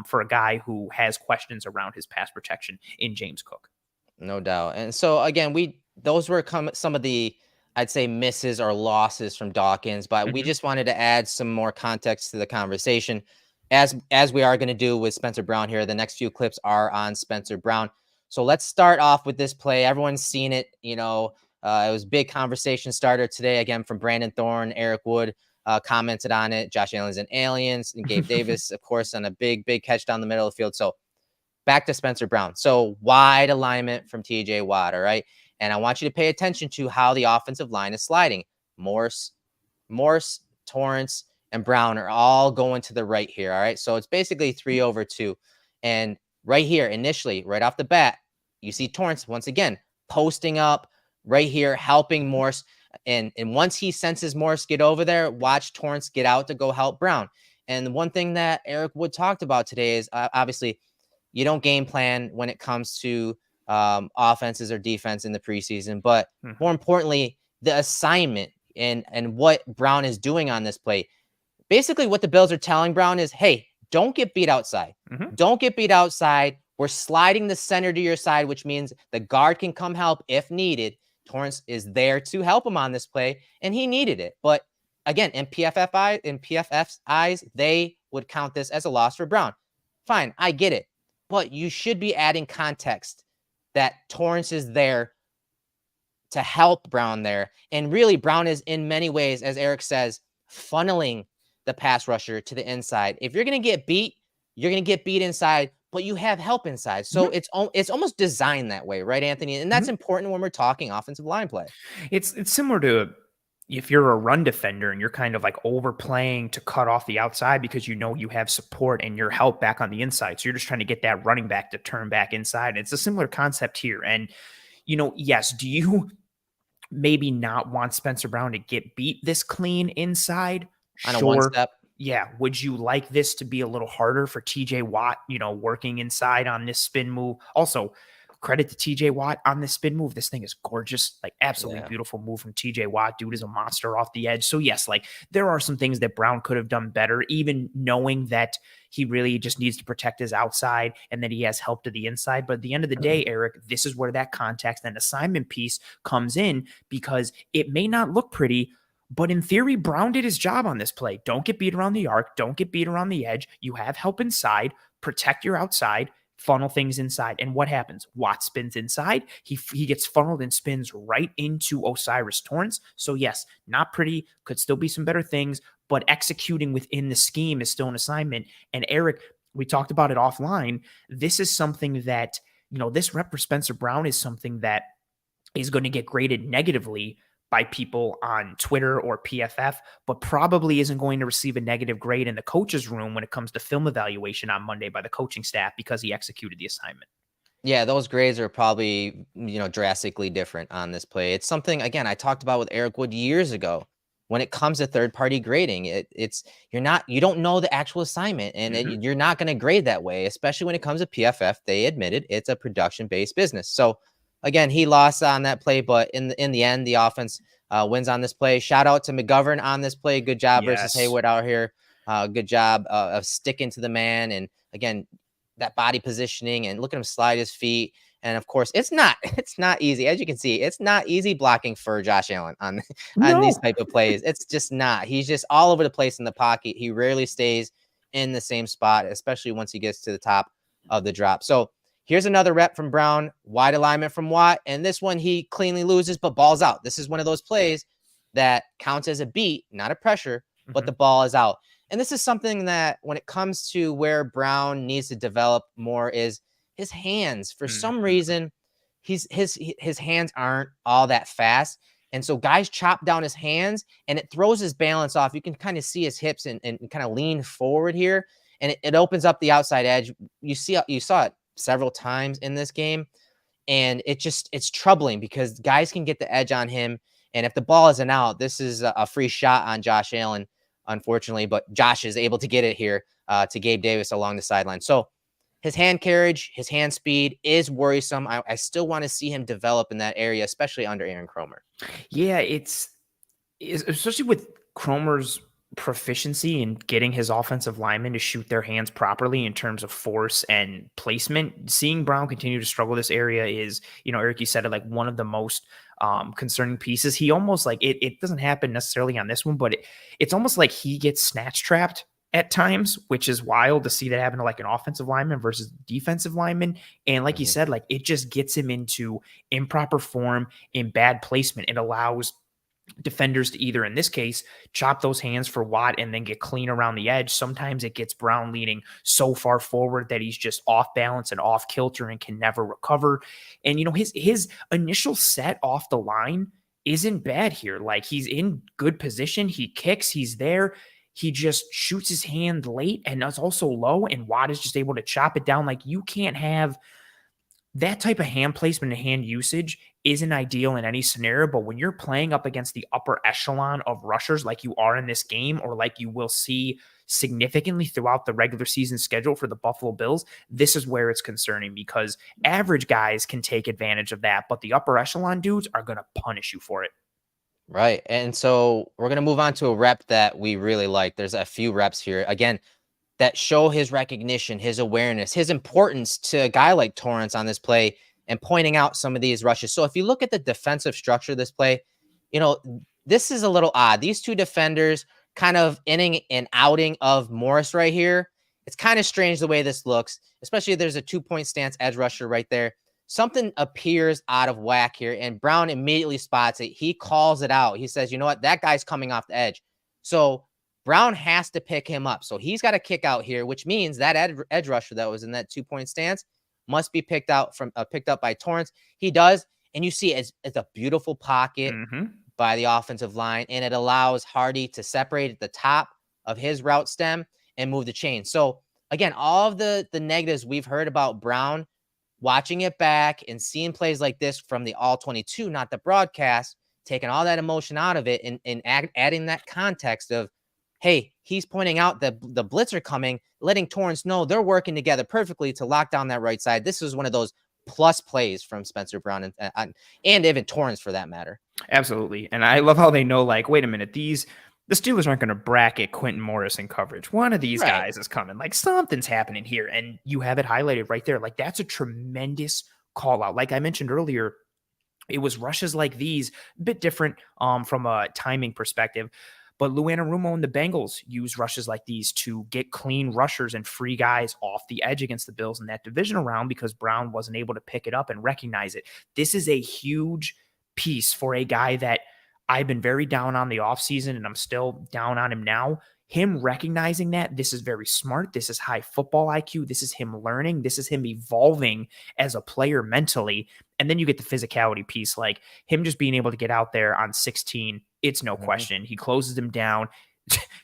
for a guy who has questions around his pass protection in James Cook. No doubt. And so, again, those were some of the, I'd say, misses or losses from Dawkins, but we just wanted to add some more context to the conversation. As we are going to do with Spencer Brown here. The next few clips are on Spencer Brown. So let's start off with this play. Everyone's seen it. It was a big conversation starter today, again, from Brandon Thorne. Eric Wood commented on it. Josh Allen's an alien. And Gabe Davis, of course, on a big catch down the middle of the field. So back to Spencer Brown. So wide alignment from TJ Watt, all right? And I want you to pay attention to how the offensive line is sliding. Morse, Torrence, and Brown are all going to the right here, all right? So it's basically 3 over 2. And right here, initially, right off the bat, you see Torrence once again posting up right here, helping Morse. And once he senses Morse get over there, watch Torrence get out to go help Brown. And one thing that Eric Wood talked about today is obviously you don't game plan when it comes to offenses or defense in the preseason, but more importantly, the assignment and what Brown is doing on this play. Basically, what the Bills are telling Brown is, hey, don't get beat outside. Don't get beat outside. We're sliding the center to your side, which means the guard can come help if needed. Torrence is there to help him on this play, and he needed it. But again, in PFF's eyes, they would count this as a loss for Brown. Fine, I get it. But you should be adding context that Torrence is there to help Brown there. And really, Brown is in many ways, as Eric says, funneling the pass rusher to the inside. If you're going to get beat, you're going to get beat inside, but you have help inside. So it's almost designed that way, right, Anthony? And that's important when we're talking offensive line play. It's similar to if you're a run defender and you're kind of like overplaying to cut off the outside because you know you have support and your help back on the inside. So you're just trying to get that running back to turn back inside. It's a similar concept here. And, yes, do you maybe not want Spencer Brown to get beat this clean inside? On a one step. Yeah. Would you like this to be a little harder for TJ Watt, working inside on this spin move? Also, credit to TJ Watt on this spin move. This thing is gorgeous, like absolutely beautiful move from TJ Watt. Dude is a monster off the edge. So yes, like there are some things that Brown could have done better, even knowing that he really just needs to protect his outside and that he has help to the inside. But at the end of the day, Eric, this is where that context and assignment piece comes in, because it may not look pretty, but in theory, Brown did his job on this play. Don't get beat around the arc. Don't get beat around the edge. You have help inside. Protect your outside. Funnel things inside. And what happens? Watt spins inside. He gets funneled and spins right into Osiris Torrence. So yes, not pretty. Could still be some better things, but executing within the scheme is still an assignment. And Eric, we talked about it offline. This is something that, this rep for Spencer Brown is something that is going to get graded negatively by people on Twitter or PFF, but probably isn't going to receive a negative grade in the coach's room when it comes to film evaluation on Monday by the coaching staff because he executed the assignment. Yeah, those grades are probably, drastically different on this play. It's something, again, I talked about with Eric Wood years ago. When it comes to third-party grading, you don't know the actual assignment, and you're not going to grade that way, especially when it comes to PFF. They admitted it's a production-based business. So again, he lost on that play, but in the end, the offense wins on this play. Shout out to McGovern on this play. Good job versus Haywood out here. Good job of sticking to the man. And again, that body positioning, and look at him slide his feet. And of course, it's not easy. As you can see, it's not easy blocking for Josh Allen on these type of plays. It's just not. He's just all over the place in the pocket. He rarely stays in the same spot, especially once he gets to the top of the drop. So here's another rep from Brown, wide alignment from Watt. And this one he cleanly loses, but ball's out. This is one of those plays that counts as a beat, not a pressure, but the ball is out. And this is something that when it comes to where Brown needs to develop more is his hands. For some reason, his hands aren't all that fast. And so guys chop down his hands and it throws his balance off. You can kind of see his hips and kind of lean forward here. And it opens up the outside edge. You saw it several times in this game. And it's troubling because guys can get the edge on him. And if the ball isn't out, this is a free shot on Josh Allen, unfortunately. But Josh is able to get it here to Gabe Davis along the sideline. So his hand carriage, his hand speed is worrisome. I still want to see him develop in that area, especially under Aaron Kromer. Yeah, it's especially with Kromer's proficiency in getting his offensive linemen to shoot their hands properly in terms of force and placement. Seeing Brown continue to struggle this area is, Eric, you said it, like one of the most concerning pieces. He almost like it doesn't happen necessarily on this one, but it's almost like he gets snatch trapped at times, which is wild to see that happen to like an offensive lineman versus defensive lineman. And like you said, like it just gets him into improper form in bad placement. It allows defenders to either, in this case, chop those hands for Watt and then get clean around the edge. Sometimes it gets Brown leaning so far forward that he's just off balance and off kilter and can never recover. And, his initial set off the line isn't bad here. Like he's in good position. He kicks, he's there. he just shoots his hand late and it's also low, and Watt is just able to chop it down. Like, you can't have that type of hand placement and hand usage isn't ideal in any scenario, but when you're playing up against the upper echelon of rushers like you are in this game, or like you will see significantly throughout the regular season schedule for the Buffalo Bills, this is where it's concerning, because average guys can take advantage of that, but the upper echelon dudes are going to punish you for it. Right. And so we're going to move on to a rep that we really like. There's a few reps here. Again, that show his recognition, his awareness, his importance to a guy like Torrence on this play, and pointing out some of these rushes. So if you look at the defensive structure of this play, this is a little odd. These two defenders kind of inning and outing of Morris right here. It's kind of strange the way this looks, especially if there's a 2-point stance edge rusher right there. Something appears out of whack here, and Brown immediately spots it. He calls it out. He says, you know what? That guy's coming off the edge. So Brown has to pick him up. So he's got to kick out here, which means that edge rusher that was in that 2-point stance must be picked up by Torrence. He does. And you see it's a beautiful pocket by the offensive line. And it allows Hardy to separate at the top of his route stem and move the chain. So again, all of the negatives we've heard about Brown, watching it back and seeing plays like this from the all 22, not the broadcast, taking all that emotion out of it and adding that context of, hey, he's pointing out that the blitz are coming, letting Torrence know they're working together perfectly to lock down that right side. This is one of those plus plays from Spencer Brown and even Torrence for that matter. Absolutely. And I love how they know, like, wait a minute, the Steelers aren't going to bracket Quentin Morris in coverage. One of these guys is coming. Like, something's happening here. And you have it highlighted right there. Like, that's a tremendous call out. Like I mentioned earlier, it was rushes like these, a bit different from a timing perspective. But Lou Anarumo and the Bengals use rushes like these to get clean rushers and free guys off the edge against the Bills in that divisional round, because Brown wasn't able to pick it up and recognize it. This is a huge piece for a guy that I've been very down on the offseason, and I'm still down on him now. Him recognizing that this is very smart. This is high football IQ. This is him learning. This is him evolving as a player mentally. And then you get the physicality piece, like him just being able to get out there on 16. It's no question. He closes him down.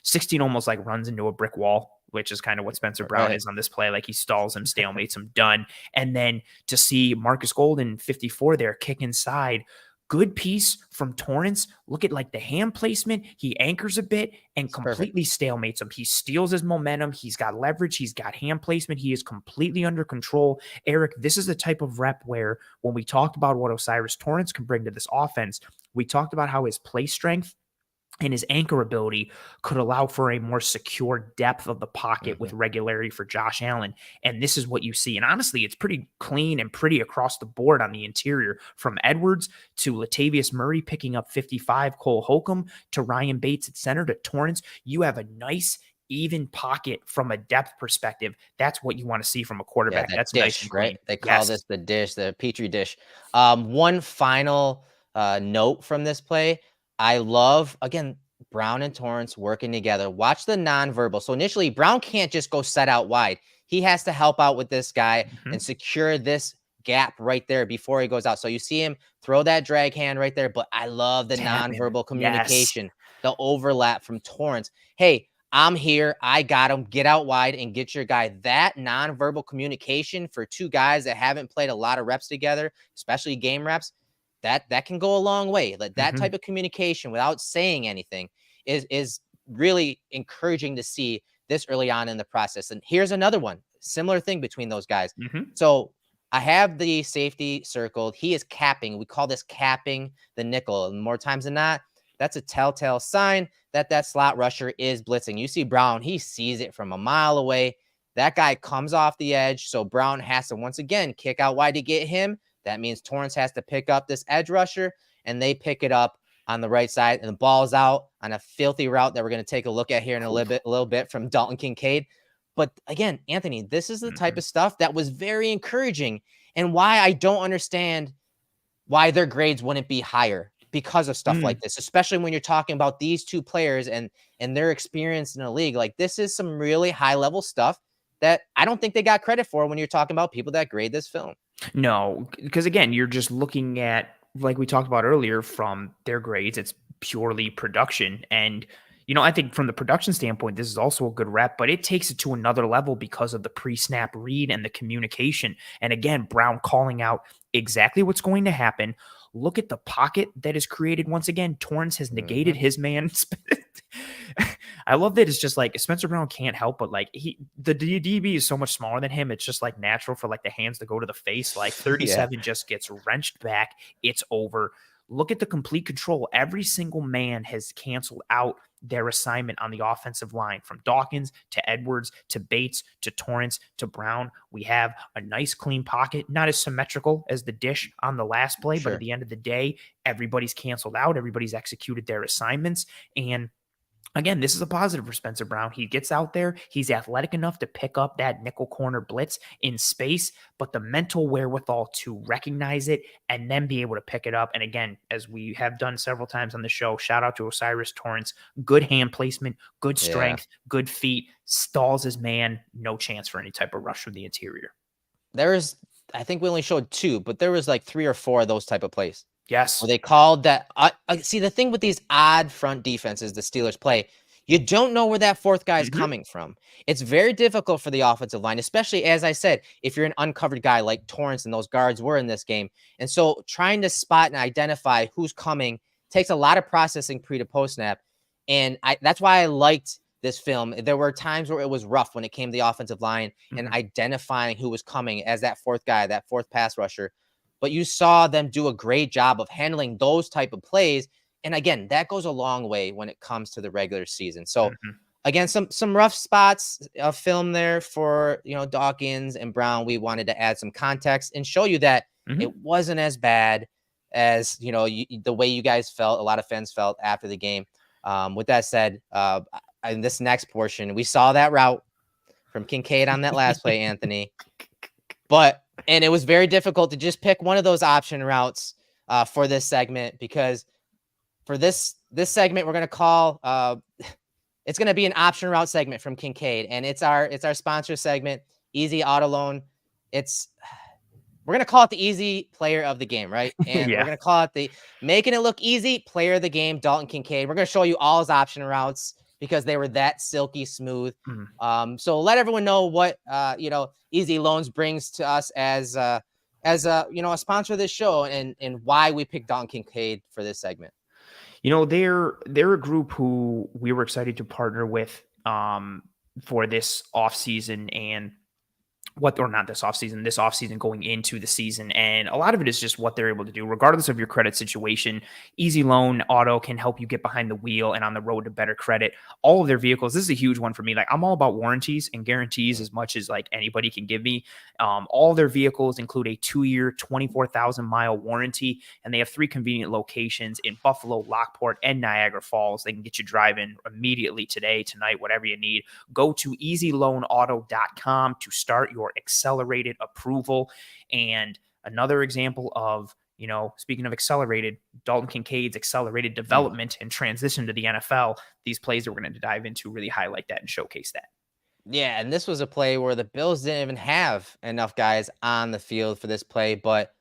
16 almost like runs into a brick wall, which is kind of what Spencer Brown is on this play. Like, he stalls him, stalemates him, done. And then to see Marcus Golden, 54 there, kick inside. Good piece from Torrence. Look at like the hand placement. He anchors a bit and completely stalemates him. He steals his momentum. He's got leverage. He's got hand placement. He is completely under control. Eric, this is the type of rep where when we talked about what O'Cyrus Torrence can bring to this offense, we talked about how his play strength and his anchor ability could allow for a more secure depth of the pocket with regularity for Josh Allen. And this is what you see. And honestly, it's pretty clean and pretty across the board on the interior, from Edwards to Latavius Murray picking up 55, Cole Holcomb to Ryan Bates at center to Torrence. You have a nice, even pocket from a depth perspective. That's what you want to see from a quarterback. That's dish, nice and clean. Right? They call this the dish, the Petri dish. One final note from this play. I love, again, Brown and Torrence working together. Watch the nonverbal. So initially, Brown can't just go set out wide. He has to help out with this guy and secure this gap right there before he goes out. So you see him throw that drag hand right there. But I love the nonverbal communication, the overlap from Torrence. Hey, I'm here. I got him. Get out wide and get your guy. That nonverbal communication for two guys that haven't played a lot of reps together, especially game reps, that can go a long way. Like that type of communication without saying anything is really encouraging to see this early on in the process. And here's another one, similar thing between those guys. So I have the safety circled. He is capping. We call this capping the nickel. And more times than not, that's a telltale sign that that slot rusher is blitzing. You see Brown, he sees it from a mile away. That guy comes off the edge. So Brown has to once again kick out wide to get him. That means Torrence has to pick up this edge rusher, and they pick it up on the right side, and the ball's out on a filthy route that we're going to take a look at here in a little bit from Dalton Kincaid. But again, Anthony, this is the type of stuff that was very encouraging, and why I don't understand why their grades wouldn't be higher because of stuff like this, especially when you're talking about these two players and their experience in the league. Like, this is some really high level stuff that I don't think they got credit for when you're talking about people that grade this film. No, because again, you're just looking at, like we talked about earlier, from their grades, it's purely production. And I think from the production standpoint, this is also a good rep, but it takes it to another level because of the pre-snap read and the communication. And again, Brown calling out exactly what's going to happen. Look at the pocket that is created. Once again, Torrence has negated his man. I love that it's just like Spencer Brown can't help but like the DB is so much smaller than him. It's just like natural for like the hands to go to the face. Like 37 just gets wrenched back. It's over. Look at the complete control. Every single man has canceled out their assignment on the offensive line, from Dawkins to Edwards to Bates to Torrence to Brown. We have a nice clean pocket, not as symmetrical as the dish on the last play, but at the end of the day, everybody's canceled out. Everybody's executed their assignments. And again, this is a positive for Spencer Brown. He gets out there. He's athletic enough to pick up that nickel corner blitz in space, but the mental wherewithal to recognize it and then be able to pick it up. And again, as we have done several times on the show, shout out to Osiris Torrence. Good hand placement, good strength, good feet, stalls his man. No chance for any type of rush from the interior. I think we only showed 2, but there was like 3 or 4 of those type of plays. Yes. Well, they called that. See, the thing with these odd front defenses the Steelers play, you don't know where that fourth guy is coming from. It's very difficult for the offensive line, especially, as I said, if you're an uncovered guy like Torrence and those guards were in this game. And so trying to spot and identify who's coming takes a lot of processing pre to post snap. And that's why I liked this film. There were times where it was rough when it came to the offensive line and identifying who was coming as that fourth guy, that fourth pass rusher. But you saw them do a great job of handling those type of plays. And again, that goes a long way when it comes to the regular season. So again, some rough spots of film there for, Dawkins and Brown. We wanted to add some context and show you that it wasn't as bad as, the way you guys felt, a lot of fans felt after the game. With that said, in this next portion, we saw that route from Kincaid on that last play, Anthony. And it was very difficult to just pick one of those option routes for this segment, because for this segment, we're going to call it's going to be an option route segment from Kincaid, and it's our sponsor segment, Easy Auto Loan. We're going to call it the easy player of the game, right? And we're going to call it the making it look easy player of the game, Dalton Kincaid. We're going to show you all his option routes because they were that silky smooth. So let everyone know what, Easy Loans brings to us as a sponsor of this show, and why we picked Dalton Kincaid for this segment. They're a group who we were excited to partner with for this offseason, and this offseason going into the season. And a lot of it is just what they're able to do, regardless of your credit situation. Easy Loan Auto can help you get behind the wheel and on the road to better credit. All of their vehicles, this is a huge one for me. Like, I'm all about warranties and guarantees as much as like anybody can give me. All their vehicles include a 2-year, 24,000-mile warranty, and they have 3 convenient locations in Buffalo, Lockport, and Niagara Falls. They can get you driving immediately today, tonight, whatever you need. Go to easyloanauto.com to start your accelerated approval. And another example of, speaking of accelerated, Dalton Kincaid's accelerated development and transition to the NFL, these plays that we're going to dive into really highlight that and showcase that. Yeah, and this was a play where the Bills didn't even have enough guys on the field for this play. But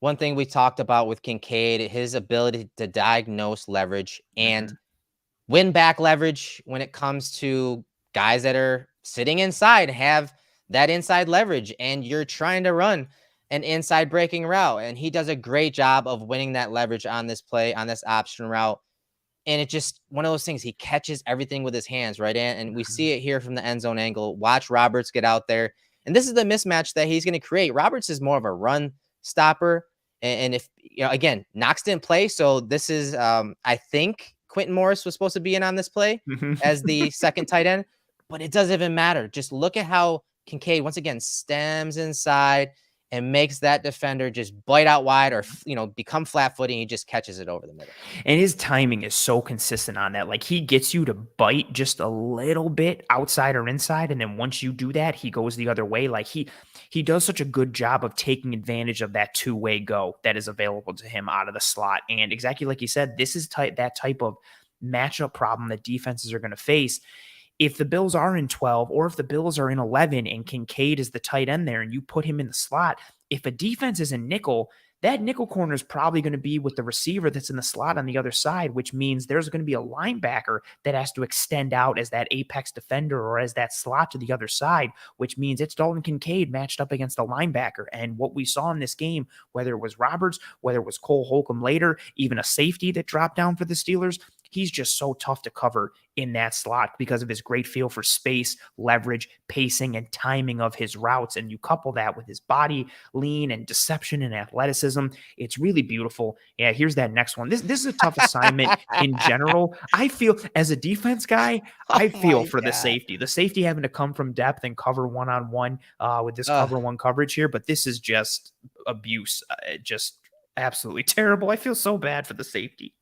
one thing we talked about with Kincaid, his ability to diagnose leverage and win back leverage when it comes to guys that are sitting inside, have that inside leverage, and you're trying to run an inside breaking route. And he does a great job of winning that leverage on this play, on this option route. And it's just one of those things. He catches everything with his hands, right? And we see it here from the end zone angle. Watch Roberts get out there. And this is the mismatch that he's going to create. Roberts is more of a run stopper. And if, again, Knox didn't play. So this is, I think Quentin Morris was supposed to be in on this play as the second tight end. But it doesn't even matter. Just look at how Kincaid, once again, stems inside and makes that defender just bite out wide or, become flat-footing. He just catches it over the middle. And his timing is so consistent on that. Like, he gets you to bite just a little bit outside or inside, and then once you do that, he goes the other way. Like, he does such a good job of taking advantage of that two-way go that is available to him out of the slot. And exactly like you said, this is that type of matchup problem that defenses are going to face. If the Bills are in 12 or if the Bills are in 11 and Kincaid is the tight end there and you put him in the slot, if a defense is in nickel, that nickel corner is probably going to be with the receiver that's in the slot on the other side, which means there's going to be a linebacker that has to extend out as that apex defender or as that slot to the other side, which means it's Dalton Kincaid matched up against a linebacker. And what we saw in this game, whether it was Roberts, whether it was Cole Holcomb later, even a safety that dropped down for the Steelers, he's just so tough to cover in that slot because of his great feel for space, leverage, pacing, and timing of his routes. And you couple that with his body lean and deception and athleticism. It's really beautiful. Yeah, here's that next one. This is a tough assignment in general. I feel as a defense guy, I feel for the safety having to come from depth and cover one-on-one with this cover one coverage here. But this is just abuse, just absolutely terrible. I feel so bad for the safety.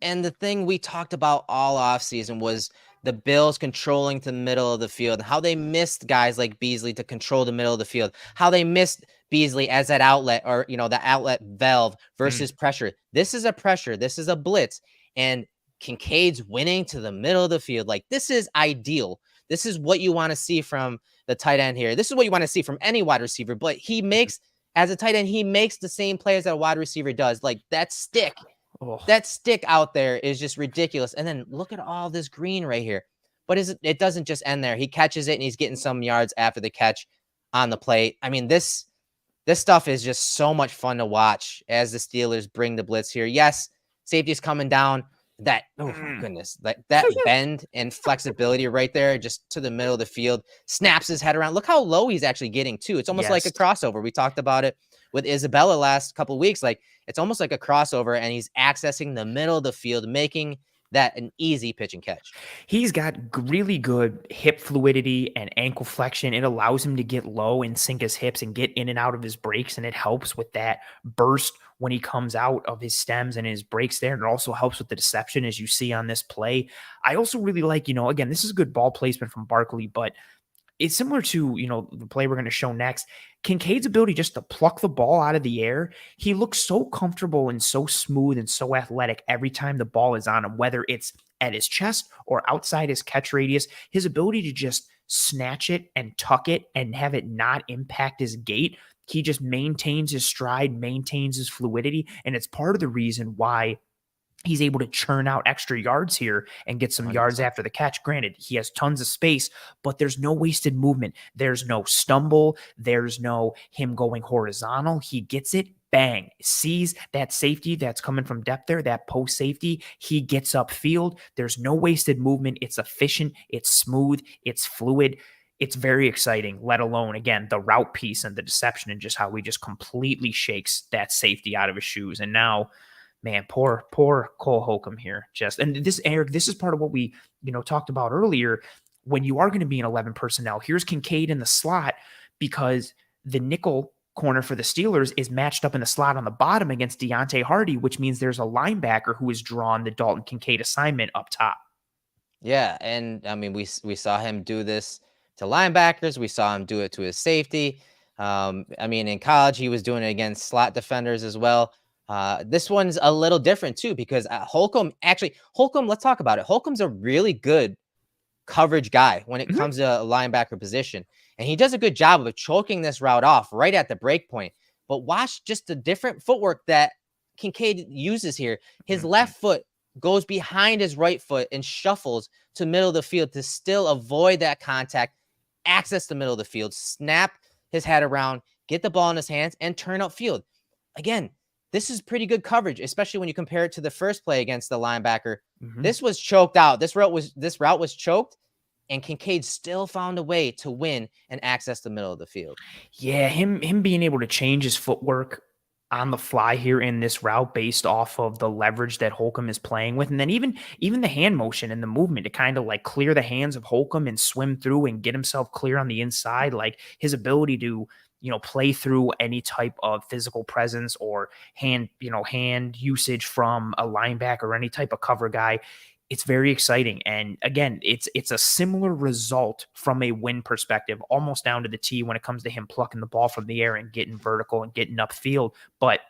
And the thing we talked about all offseason was the Bills controlling the middle of the field, how they missed guys like Beasley to control the middle of the field, how they missed Beasley as that outlet or, the outlet valve versus pressure. This is a pressure. This is a blitz. And Kincaid's winning to the middle of the field. Like, this is ideal. This is what you want to see from the tight end here. This is what you want to see from any wide receiver. But he makes, as a tight end, he makes the same plays that a wide receiver does. Like, that stick. That stick out there is just ridiculous. And then look at all this green right here. But it doesn't just end there. He catches it and he's getting some yards after the catch on the plate. I mean, this stuff is just so much fun to watch as the Steelers bring the blitz here. Yes, safety's coming down. That, oh my goodness, that bend and flexibility right there, just to the middle of the field, snaps his head around. Look how low he's actually getting too. It's almost like a crossover. We talked about it with Isabella last couple of weeks. Like, it's almost like a crossover, and he's accessing the middle of the field, making that an easy pitch and catch. He's got really good hip fluidity and ankle flexion. It allows him to get low and sink his hips and get in and out of his breaks, and it helps with that burst when he comes out of his stems and his breaks there. And it also helps with the deception, as you see on this play. I also really like, again, this is good ball placement from Barkley, but it's similar to, the play we're going to show next. Kincaid's ability just to pluck the ball out of the air. He looks so comfortable and so smooth and so athletic every time the ball is on him, whether it's at his chest or outside his catch radius. His ability to just snatch it and tuck it and have it not impact his gait. He just maintains his stride, maintains his fluidity. And it's part of the reason why he's able to churn out extra yards here and get some 100%. Yards after the catch. Granted, he has tons of space, but there's no wasted movement. There's no stumble. There's no him going horizontal. He gets it, bang, sees that safety that's coming from depth there, that post safety. He gets upfield. There's no wasted movement. It's efficient. It's smooth. It's fluid. It's very exciting, let alone, again, the route piece and the deception and just how he just completely shakes that safety out of his shoes. And now, man, poor Cole Holcomb here. And this, Eric, this is part of what we, talked about earlier. When you are going to be in 11 personnel, here's Kincaid in the slot because the nickel corner for the Steelers is matched up in the slot on the bottom against Deontay Hardy, which means there's a linebacker who has drawn the Dalton Kincaid assignment up top. Yeah, and I mean, we saw him do this to linebackers. We saw him do it to his safety. I mean, in college, he was doing it against slot defenders as well. This one's a little different too, because Holcomb, let's talk about it. Holcomb's a really good coverage guy when it comes to a linebacker position. And he does a good job of choking this route off right at the break point. But watch just the different footwork that Kincaid uses here. His left foot goes behind his right foot and shuffles to middle of the field to still avoid that contact, access the middle of the field, snap his head around, get the ball in his hands, and turn upfield. Again, this is pretty good coverage, especially when you compare it to the first play against the linebacker. This was choked out. This route was choked, and Kincaid still found a way to win and access the middle of the field. Yeah, him being able to change his footwork on the fly here in this route based off of the leverage that Holcomb is playing with. And then even the hand motion and the movement to kind of like clear the hands of Holcomb and swim through and get himself clear on the inside, like his ability to play through any type of physical presence or hand usage from a linebacker or any type of cover guy. It's very exciting. And again, it's a similar result from a win perspective, almost down to the T when it comes to him plucking the ball from the air and getting vertical and getting upfield. But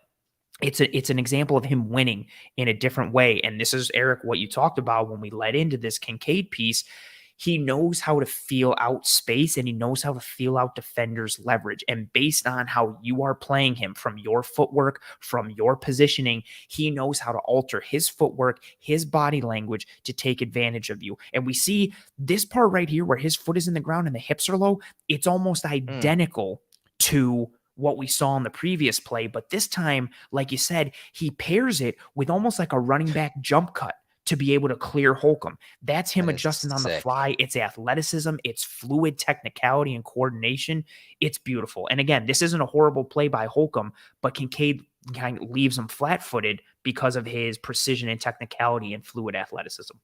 it's an example of him winning in a different way. And this is, Eric, what you talked about when we led into this Kincaid piece. he knows how to feel out space and he knows how to feel out defenders' leverage. And based on how you are playing him, from your footwork, from your positioning, he knows how to alter his footwork, his body language to take advantage of you. And we see this part right here where his foot is in the ground and the hips are low. It's almost identical to what we saw in the previous play. But this time, like you said, he pairs it with almost like a running back jump cut to be able to clear Holcomb. That's him adjusting on the fly. It's athleticism. It's fluid technicality and coordination. It's beautiful. And again, this isn't a horrible play by Holcomb, but Kincaid kind of leaves him flat-footed because of his precision and technicality and fluid athleticism.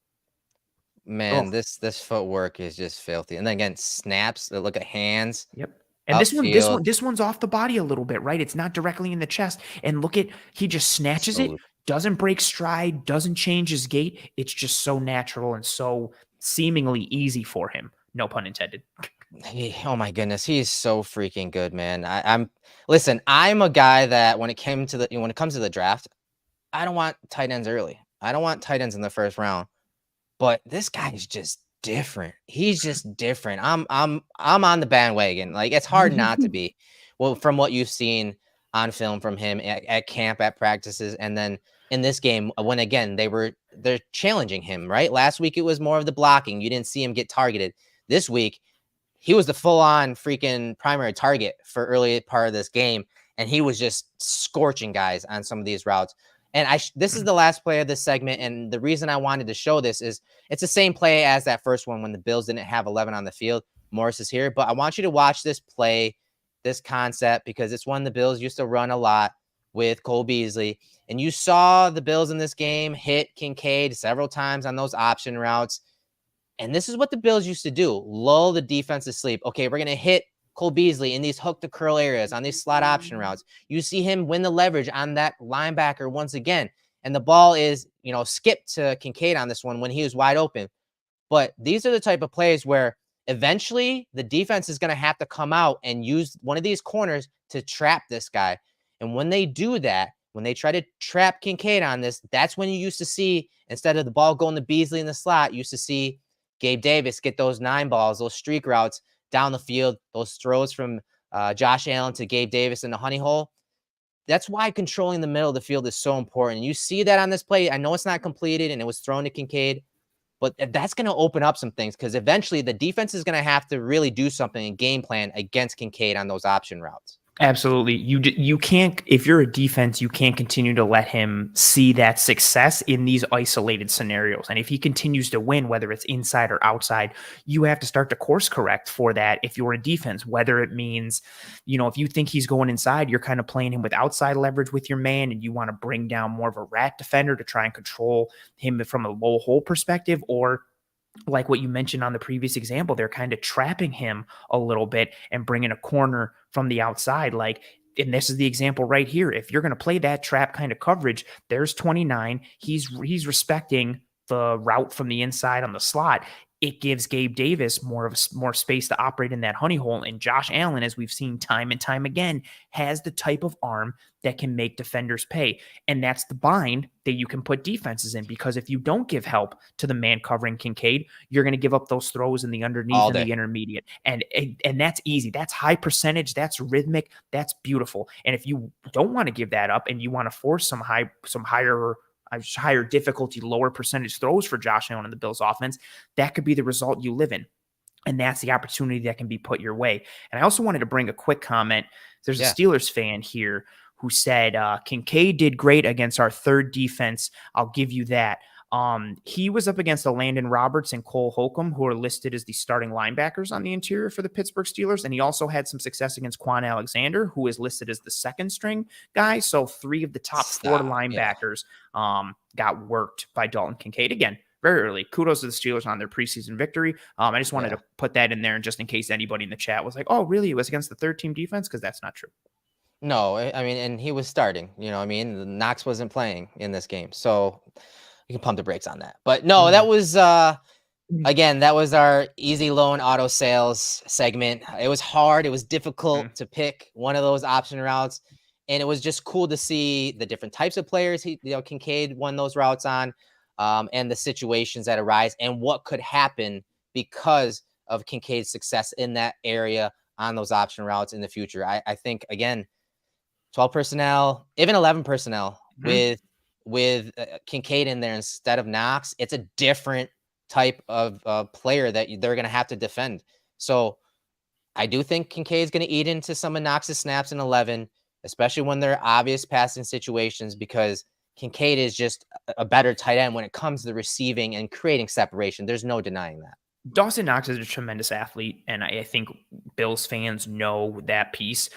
Man, this footwork is just filthy. And then again, snaps. Look at hands. Yep. And this one's off the body a little bit, right? It's not directly in the chest. And look at, he just snatches it, doesn't break stride, doesn't change his gait. It's just so natural and so seemingly easy for him. No pun intended. Oh my goodness, he's so freaking good, man. Listen, I'm a guy that when it comes to the draft, I don't want tight ends early. I don't want tight ends in the first round. But this guy is just different. He's just different. I'm on the bandwagon. Like, it's hard not to be. Well, from what you've seen on film from him at camp, at practices, and then in this game, when again they're challenging him, right? Last week it was more of the blocking. You didn't see him get targeted. This week, he was the full-on freaking primary target for early part of this game, and he was just scorching guys on some of these routes. And this is the last play of this segment, and the reason I wanted to show this is it's the same play as that first one when the Bills didn't have 11 on the field. Morris is here, but I want you to watch this play, this concept, because it's one the Bills used to run a lot with Cole Beasley. And you saw the Bills in this game hit Kincaid several times on those option routes. And this is what the Bills used to do, lull the defense to sleep. Okay, we're going to hit Cole Beasley in these hook to curl areas, on these slot option routes. You see him win the leverage on that linebacker once again. And the ball is, skipped to Kincaid on this one when he was wide open. But these are the type of plays where eventually the defense is going to have to come out and use one of these corners to trap this guy. And when they do that, when they try to trap Kincaid on this, that's when you used to see, instead of the ball going to Beasley in the slot, you used to see Gabe Davis get those 9 balls, those streak routes down the field, those throws from Josh Allen to Gabe Davis in the honey hole. That's why controlling the middle of the field is so important. You see that on this play. I know it's not completed and it was thrown to Kincaid, but that's going to open up some things because eventually the defense is going to have to really do something and game plan against Kincaid on those option routes. Absolutely. You can't, if you're a defense, you can't continue to let him see that success in these isolated scenarios. And if he continues to win, whether it's inside or outside, you have to start to course correct for that. If you're a defense, whether it means, if you think he's going inside, you're kind of playing him with outside leverage with your man and you want to bring down more of a rat defender to try and control him from a low hole perspective, or like what you mentioned on the previous example, they're kind of trapping him a little bit and bringing a corner from the outside. And this is the example right here. If you're going to play that trap kind of coverage, there's 29. He's respecting the route from the inside on the slot. It gives Gabe Davis more space to operate in that honey hole. And Josh Allen, as we've seen time and time again, has the type of arm that can make defenders pay. And that's the bind that you can put defenses in, because if you don't give help to the man covering Kincaid, you're going to give up those throws in the underneath and the intermediate. And that's easy. That's high percentage. That's rhythmic. That's beautiful. And if you don't want to give that up and you want to force some higher difficulty, lower percentage throws for Josh Allen and the Bills offense, that could be the result you live in. And that's the opportunity that can be put your way. And I also wanted to bring a quick comment. There's a Steelers fan here who said, Kincaid did great against our third defense. I'll give you that. He was up against Landon Roberts and Cole Holcomb, who are listed as the starting linebackers on the interior for the Pittsburgh Steelers. And he also had some success against Quan Alexander, who is listed as the second string guy. So 3 of the top 4 linebackers got worked by Dalton Kincaid. Again, very early. Kudos to the Steelers on their preseason victory. I just wanted to put that in there, and just in case anybody in the chat was like, oh, really? It was against the third team defense? Because that's not true. No, I mean, and he was starting, Knox wasn't playing in this game. So you can pump the brakes on that. But no, that was, again, that was our easy loan auto sales segment. It was hard. It was difficult to pick one of those option routes. And it was just cool to see the different types of players Kincaid won those routes on, and the situations that arise and what could happen because of Kincaid's success in that area on those option routes in the future. I think, again, 12 personnel, even 11 personnel with Kincaid in there instead of Knox, it's a different type of player that they're going to have to defend. So I do think Kincaid's going to eat into some of Knox's snaps in 11, especially when they're obvious passing situations, because Kincaid is just a better tight end when it comes to the receiving and creating separation. There's no denying that. Dawson Knox is a tremendous athlete, and I think Bills fans know that piece.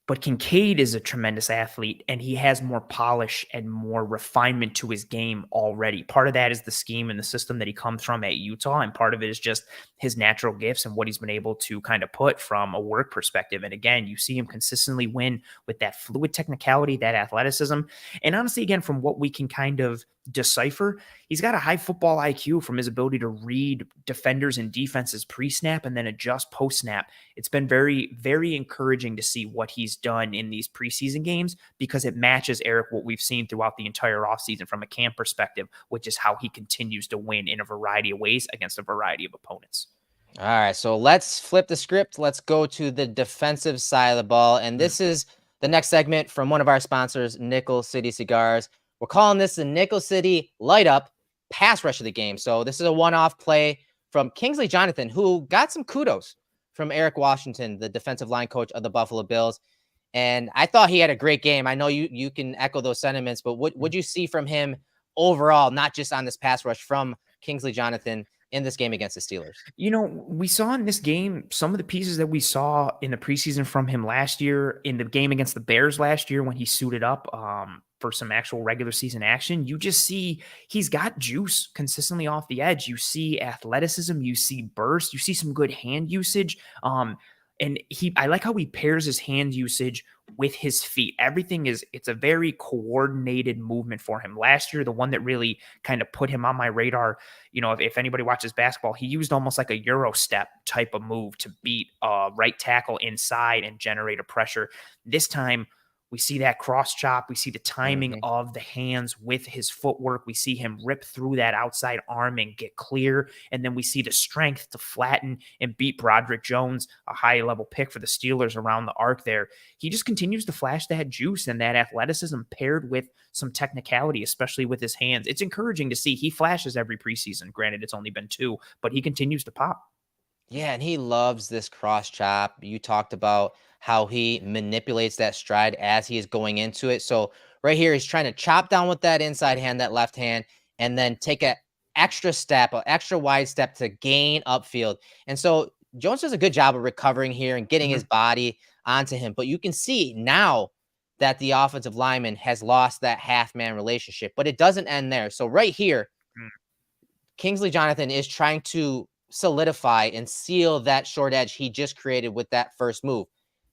But Kincaid is a tremendous athlete, and he has more polish and more refinement to his game already. Part of that is the scheme and the system that he comes from at Utah, and part of it is just his natural gifts and what he's been able to kind of put from a work perspective. And again, you see him consistently win with that fluid technicality, that athleticism. And honestly, again, from what we can kind of decipher, he's got a high football IQ from his ability to read defenders and defenses pre-snap and then adjust post-snap. It's been very, very encouraging to see what he's done in these preseason games, because it matches, Eric, what we've seen throughout the entire offseason from a camp perspective, which is how he continues to win in a variety of ways against a variety of opponents. All right, so let's flip the script. Let's go to the defensive side of the ball. And this is the next segment from one of our sponsors, Nickel City Cigars. We're calling this the Nickel City Light Up Pass Rush of the game. So this is a one-off play from Kingsley Jonathan, who got some kudos from Eric Washington, the defensive line coach of the Buffalo Bills. And I thought he had a great game. I know you can echo those sentiments, but what would you see from him overall, not just on this pass rush, from Kingsley Jonathan in this game against the Steelers? You know, we saw in this game some of the pieces that we saw in the preseason from him last year, in the game against the Bears last year when he suited up for some actual regular season action. You just see he's got juice consistently off the edge. You see athleticism, you see burst, you see some good hand usage. And I like how he pairs his hand usage with his feet. It's a very coordinated movement for him. Last year, the one that really kind of put him on my radar, you know, if anybody watches basketball, he used almost like a Euro step type of move to beat right tackle inside and generate a pressure. This time, we see that cross chop. We see the timing of the hands with his footwork. We see him rip through that outside arm and get clear. And then we see the strength to flatten and beat Broderick Jones, a high-level pick for the Steelers, around the arc there. He just continues to flash that juice and that athleticism paired with some technicality, especially with his hands. It's encouraging to see. He flashes every preseason. Granted, it's only been 2, but he continues to pop. Yeah, and he loves this cross chop. You talked about how he manipulates that stride as he is going into it. So right here, he's trying to chop down with that inside hand, that left hand, and then take an extra step, an extra wide step to gain upfield. And so Jones does a good job of recovering here and getting his body onto him. But you can see now that the offensive lineman has lost that half-man relationship, but it doesn't end there. So right here, Kingsley Jonathan is trying to solidify and seal that short edge he just created with that first move.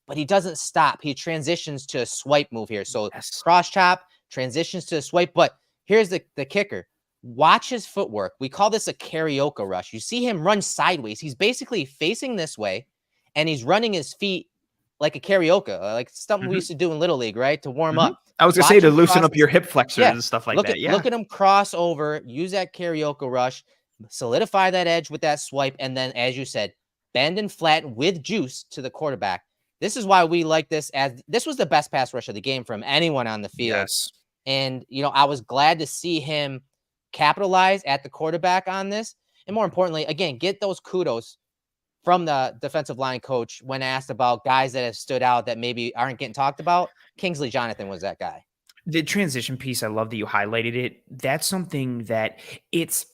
But he doesn't stop. He transitions to a swipe move here. So cross chop, transitions to a swipe. But here's the kicker. Watch his footwork. We call this a karaoke rush. You see him run sideways. He's basically facing this way, and he's running his feet like a karaoke, like something we used to do in Little League, right? To warm up. I was going to say to loosen up your hip flexors and stuff like that. Look at him cross over, use that karaoke rush, solidify that edge with that swipe, and then, as you said, bend and flatten with juice to the quarterback. This is why we like this, as this was the best pass rush of the game from anyone on the field. Yes. And, you know, I was glad to see him capitalize at the quarterback on this. And more importantly, again, get those kudos from the defensive line coach when asked about guys that have stood out that maybe aren't getting talked about. Kingsley Jonathan was that guy. The transition piece, I love that you highlighted it. That's something that it's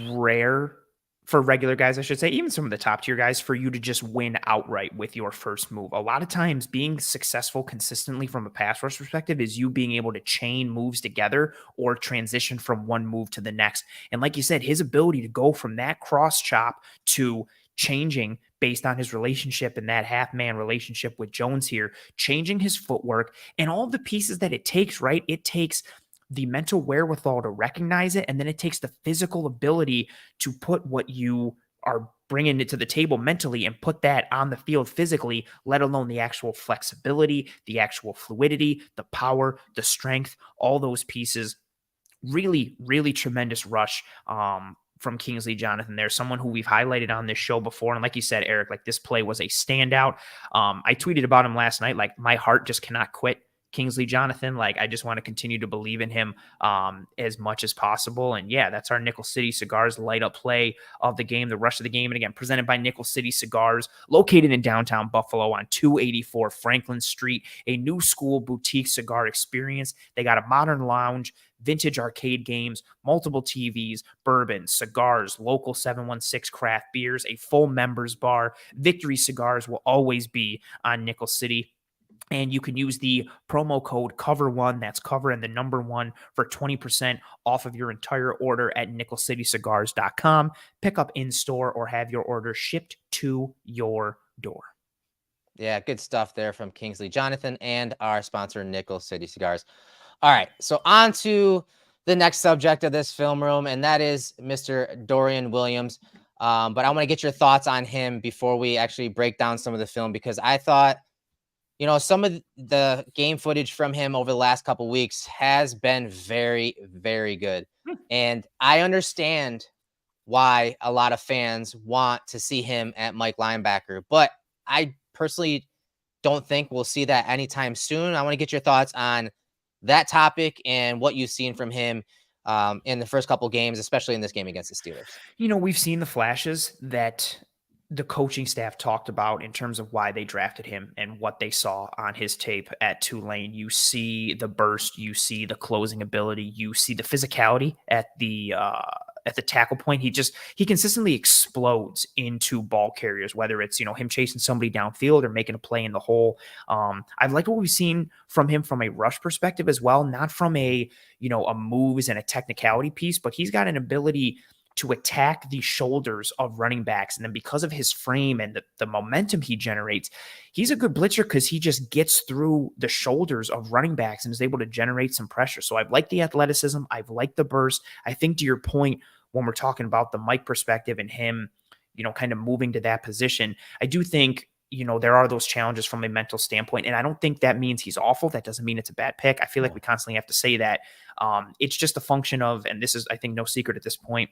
rare for regular guys, I should say, even some of the top tier guys, for you to just win outright with your first move. A lot of times being successful consistently from a pass rush perspective is you being able to chain moves together or transition from one move to the next. And like you said, his ability to go from that cross chop to changing based on his relationship and that half-man relationship with Jones here, changing his footwork and all the pieces that it takes, right? It takes the mental wherewithal to recognize it, and then it takes the physical ability to put what you are bringing it to the table mentally and put that on the field physically, let alone the actual flexibility, the actual fluidity, the power, the strength, all those pieces. Really, really tremendous rush from Kingsley Jonathan there, someone who we've highlighted on this show before. And like you said, Eric, like this play was a standout. I tweeted about him last night. Like my heart just cannot quit Kingsley Jonathan. Like I just want to continue to believe in him as much as possible. And yeah, that's our Nickel City Cigars light up play of the game, the rush of the game. And again, presented by Nickel City Cigars, located in downtown Buffalo on 284 Franklin Street, a new school boutique cigar experience. They got a modern lounge, vintage arcade games, multiple TVs, bourbon, cigars, local 716 craft beers, a full members bar. Victory Cigars will always be on Nickel City. And you can use the promo code COVER1, that's cover and the number 1, for 20% off of your entire order at nickelcitycigars.com. Pick up in store or have your order shipped to your door. Yeah, good stuff there from Kingsley Jonathan and our sponsor, Nickel City Cigars. All right, so on to the next subject of this film room, and that is Mr. Dorian Williams. But I want to get your thoughts on him before we actually break down some of the film, because I thought, some of the game footage from him over the last couple of weeks has been very, very good. And I understand why a lot of fans want to see him at Mike linebacker, but I personally don't think we'll see that anytime soon. I want to get your thoughts on that topic and what you've seen from him in the first couple of games, especially in this game against the Steelers. We've seen the flashes that the coaching staff talked about in terms of why they drafted him and what they saw on his tape at Tulane. You see the burst, you see the closing ability, you see the physicality at the tackle point. He consistently explodes into ball carriers, whether it's, him chasing somebody downfield or making a play in the hole. I've liked what we've seen from him from a rush perspective as well, not from a moves and a technicality piece, but he's got an ability to attack the shoulders of running backs. And then because of his frame and the momentum he generates, he's a good blitzer because he just gets through the shoulders of running backs and is able to generate some pressure. So I've liked the athleticism. I've liked the burst. I think to your point, when we're talking about the Mike perspective and him, kind of moving to that position, I do think, there are those challenges from a mental standpoint. And I don't think that means he's awful. That doesn't mean it's a bad pick. I feel like we constantly have to say that. It's just a function of, and this is, I think, no secret at this point,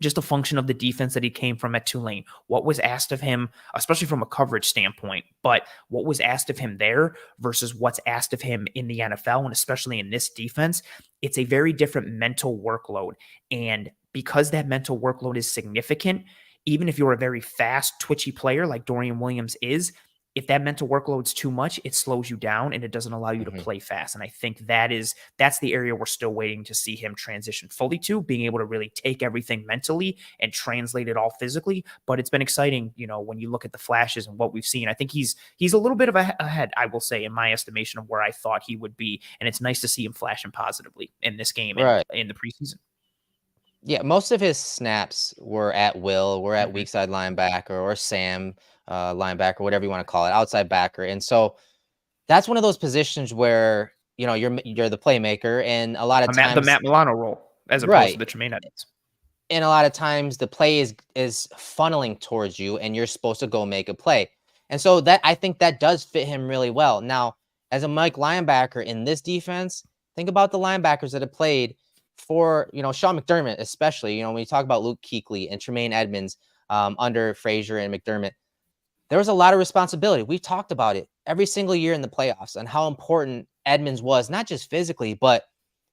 just a function of the defense that he came from at Tulane. What was asked of him, especially from a coverage standpoint, but what was asked of him there versus what's asked of him in the NFL, and especially in this defense, it's a very different mental workload. And because that mental workload is significant, even if you're a very fast, twitchy player like Dorian Williams is, if that mental workload's too much, it slows you down and it doesn't allow you to play fast. And I think that's the area we're still waiting to see him transition fully to, being able to really take everything mentally and translate it all physically. But it's been exciting, when you look at the flashes and what we've seen. I think he's a little bit of ahead, I will say, in my estimation of where I thought he would be. And it's nice to see him flashing positively in this game right. in the preseason. Yeah, most of his snaps were at will, were at weak side linebacker or Sam linebacker, whatever you want to call it, outside backer. And so that's one of those positions where, you're the playmaker, and a lot of times the Matt Milano role as opposed to the Tremaine Edmonds. And a lot of times the play is funneling towards you and you're supposed to go make a play. And so I think that does fit him really well. Now, as a Mike linebacker in this defense, think about the linebackers that have played for, Sean McDermott, especially, when you talk about Luke Kuechly and Tremaine Edmonds under Frazier and McDermott, there was a lot of responsibility. We talked about it every single year in the playoffs and how important Edmonds was, not just physically, but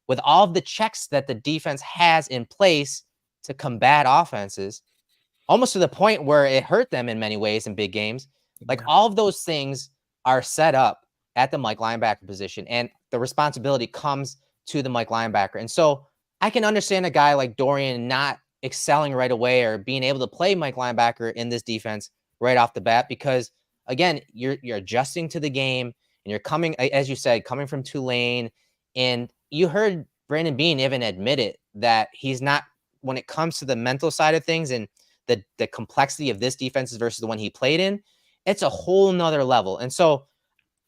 with all of the checks that the defense has in place to combat offenses, almost to the point where it hurt them in many ways in big games. Like all of those things are set up at the Mike linebacker position, and the responsibility comes to the Mike linebacker. And so I can understand a guy like Dorian not excelling right away or being able to play Mike linebacker in this defense right off the bat, because again, you're adjusting to the game and you're coming, as you said, coming from Tulane. And you heard Brandon Beane even admit it, that he's not, when it comes to the mental side of things and the complexity of this defense versus the one he played in, it's a whole nother level. And so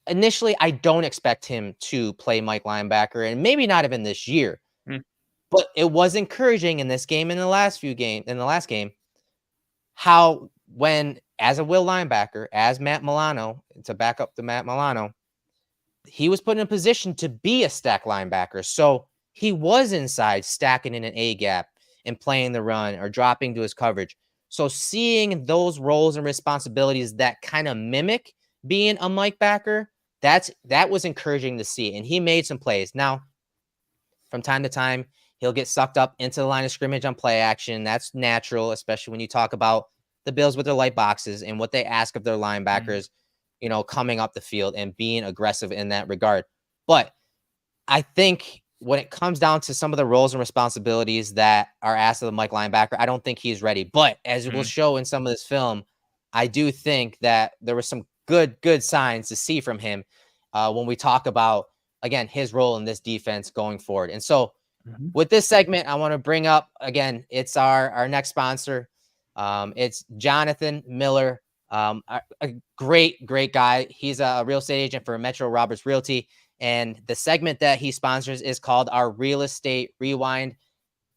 initially, I don't expect him to play Mike linebacker, and maybe not even this year. But it was encouraging in this game, in the last game, how when, as a will linebacker, as Matt Milano, to back up the Matt Milano, he was put in a position to be a stack linebacker. So he was inside stacking in an A gap and playing the run or dropping to his coverage. So seeing those roles and responsibilities that kind of mimic being a Mike backer, that was encouraging to see. And he made some plays. Now, from time to time, he'll get sucked up into the line of scrimmage on play action. That's natural, especially when you talk about the Bills with their light boxes and what they ask of their linebackers, coming up the field and being aggressive in that regard. But I think when it comes down to some of the roles and responsibilities that are asked of the Mike linebacker, I don't think he's ready. But as it will show in some of this film, I do think that there were some good signs to see from him when we talk about, again, his role in this defense going forward. And so with this segment, I want to bring up, again, it's our next sponsor. It's Jonathan Miller, a great guy. He's a real estate agent for Metro Roberts Realty. And the segment that he sponsors is called our Real Estate Rewind.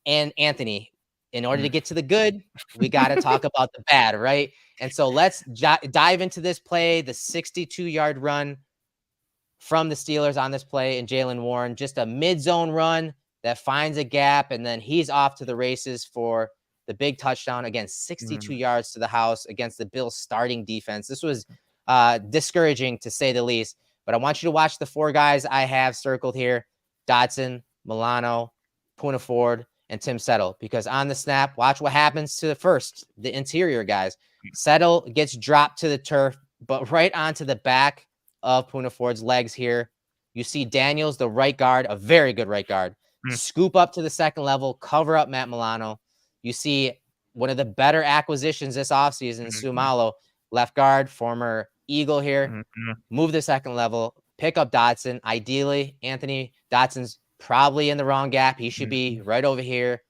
And Anthony, in order to get to the good, we got to talk about the bad, right? And so let's dive into this play, the 62-yard run from the Steelers on this play, and Jaylen Warren, just a mid-zone run that finds a gap, and then he's off to the races for the big touchdown. Again, 62 yards to the house against the Bills starting defense. This was discouraging, to say the least. But I want you to watch the four guys I have circled here: Dotson, Milano, Poona Ford, and Tim Settle. Because on the snap, watch what happens to the interior guys. Settle gets dropped to the turf, but right onto the back of Poona Ford's legs here. You see Daniels, the right guard, a very good right guard, scoop up to the second level, cover up Matt Milano. You see one of the better acquisitions this offseason, Sumalo, left guard, former Eagle here, move the second level, pick up Dotson. Ideally, Anthony Dotson's probably in the wrong gap. He should be right over here.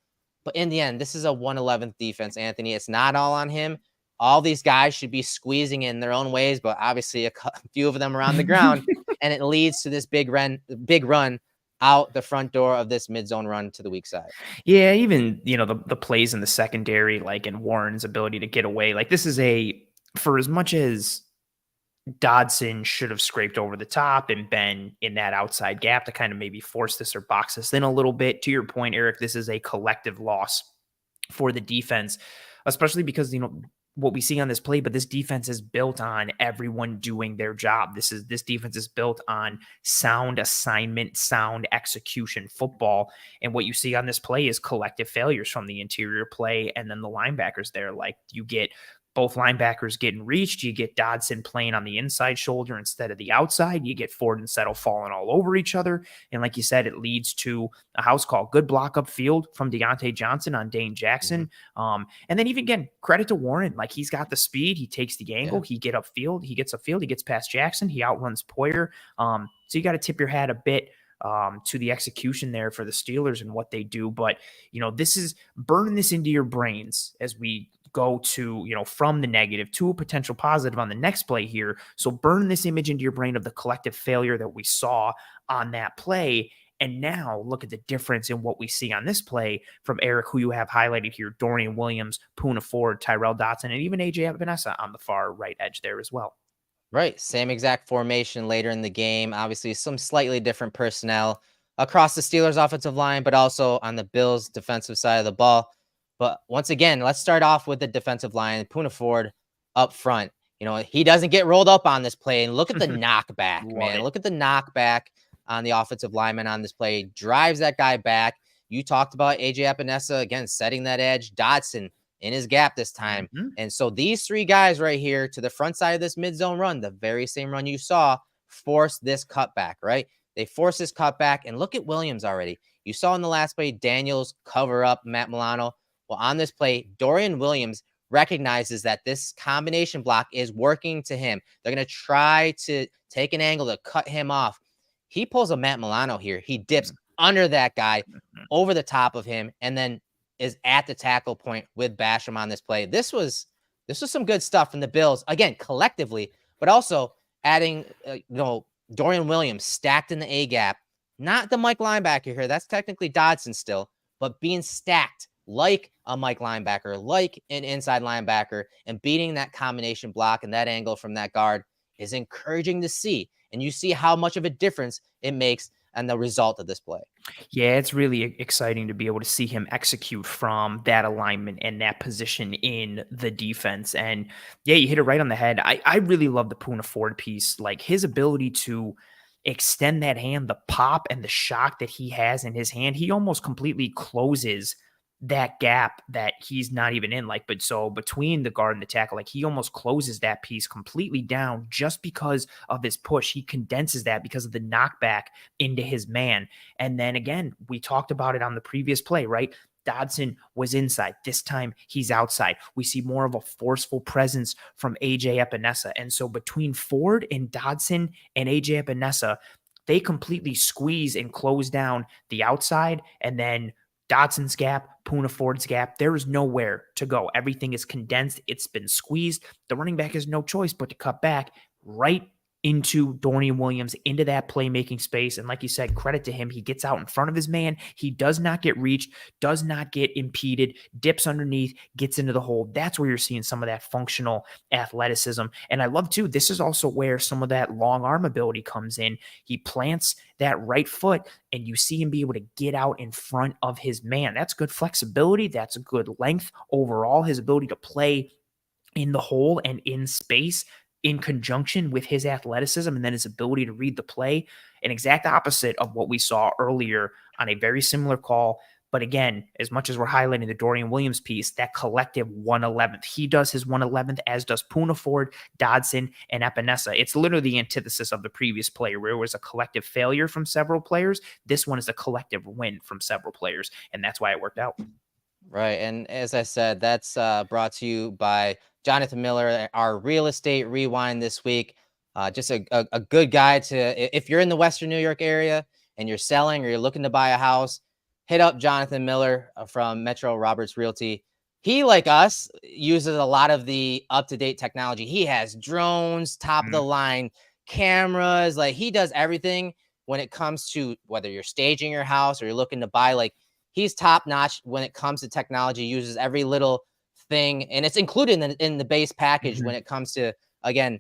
But in the end, this is a 111th defense, Anthony. It's not all on him. All these guys should be squeezing in their own ways, but obviously a few of them are on the ground, and it leads to this big run out the front door of this mid-zone run to the weak side. Yeah, even, the plays in the secondary, like in Warren's ability to get away, like this is for as much as Dodson should have scraped over the top and been in that outside gap to kind of maybe force this or box this in a little bit. To your point, Eric, this is a collective loss for the defense, especially because, what we see on this play, but this defense is built on everyone doing their job. This defense is built on sound assignment, sound execution football. And what you see on this play is collective failures from the interior play. And then the linebackers there, like you get both linebackers getting reached. You get Dodson playing on the inside shoulder instead of the outside. You get Ford and Settle falling all over each other. And like you said, it leads to a house call. Good block upfield from Deontay Johnson on Dane Jackson. And then even again, credit to Warren. Like he's got the speed. He takes the angle. He gets upfield. He gets past Jackson. He outruns Poyer. So you got to tip your hat a bit to the execution there for the Steelers and what they do. But, this is burning this into your brains as we go to, from the negative to a potential positive on the next play here. So burn this image into your brain of the collective failure that we saw on that play. And now look at the difference in what we see on this play from Eric, who you have highlighted here: Dorian Williams, Poona Ford, Tyrell Dotson, and even AJ Epinesa on the far right edge there as well. Right. Same exact formation later in the game. Obviously, some slightly different personnel across the Steelers offensive line, but also on the Bills defensive side of the ball. But once again, let's start off with the defensive line. Poona Ford up front. He doesn't get rolled up on this play. And look at the knockback, man. Look at the knockback on the offensive lineman on this play. Drives that guy back. You talked about AJ Epinesa, again, setting that edge. Dotson in his gap this time. And so these three guys right here to the front side of this mid-zone run, the very same run you saw, force this cutback, right? They force this cutback. And look at Williams already. You saw in the last play, Daniels cover up Matt Milano. Well, on this play, Dorian Williams recognizes that this combination block is working to him. They're going to try to take an angle to cut him off. He pulls a Matt Milano here. He dips under that guy, over the top of him, and then is at the tackle point with Basham on this play. This was some good stuff from the Bills, again, collectively, but also adding, Dorian Williams stacked in the A gap. Not the Mike linebacker here. That's technically Dodson still, but being stacked like a Mike linebacker, like an inside linebacker, and beating that combination block and that angle from that guard is encouraging to see. And you see how much of a difference it makes and the result of this play. Yeah, it's really exciting to be able to see him execute from that alignment and that position in the defense. And yeah, you hit it right on the head. I really love the Poona Ford piece, like his ability to extend that hand, the pop and the shock that he has in his hand. He almost completely closes that gap that he's not even in. Like, but so between the guard and the tackle, like he almost closes that piece completely down just because of his push. He condenses that because of the knockback into his man. And then again, we talked about it on the previous play, right? Dodson was inside. This time he's outside. We see more of a forceful presence from AJ Epinesa. And so between Ford and Dodson and AJ Epinesa, they completely squeeze and close down the outside, and then Dodson's gap, Poona Ford's gap, there is nowhere to go. Everything is condensed. It's been squeezed. The running back has no choice but to cut back right into Dorian Williams, into that playmaking space. And like you said, credit to him. He gets out in front of his man. He does not get reached, does not get impeded, dips underneath, gets into the hole. That's where you're seeing some of that functional athleticism. And I love too, this is also where some of that long arm ability comes in. He plants that right foot and you see him be able to get out in front of his man. That's good flexibility. That's a good length overall. His ability to play in the hole and in space in conjunction with his athleticism and then his ability to read the play, an exact opposite of what we saw earlier on a very similar call. But again, as much as we're highlighting the Dorian Williams piece, that collective 111th, he does his 111th, as does Poona Ford, Dodson, and Epinesa. It's literally the antithesis of the previous play where it was a collective failure from several players. This one is a collective win from several players, and that's why it worked out. Right. And as I said, that's brought to you by Jonathan Miller, our real estate rewind this week. Just a good guy to, if you're in the Western New York area and you're selling or you're looking to buy a house, hit up Jonathan Miller from Metro Roberts Realty. He, like us, uses a lot of the up-to-date technology. He has drones, top of the line cameras. Like, he does everything when it comes to whether you're staging your house or you're looking to buy. Like, he's top notch when it comes to technology, uses every little thing, and it's included in the base package when it comes to, again,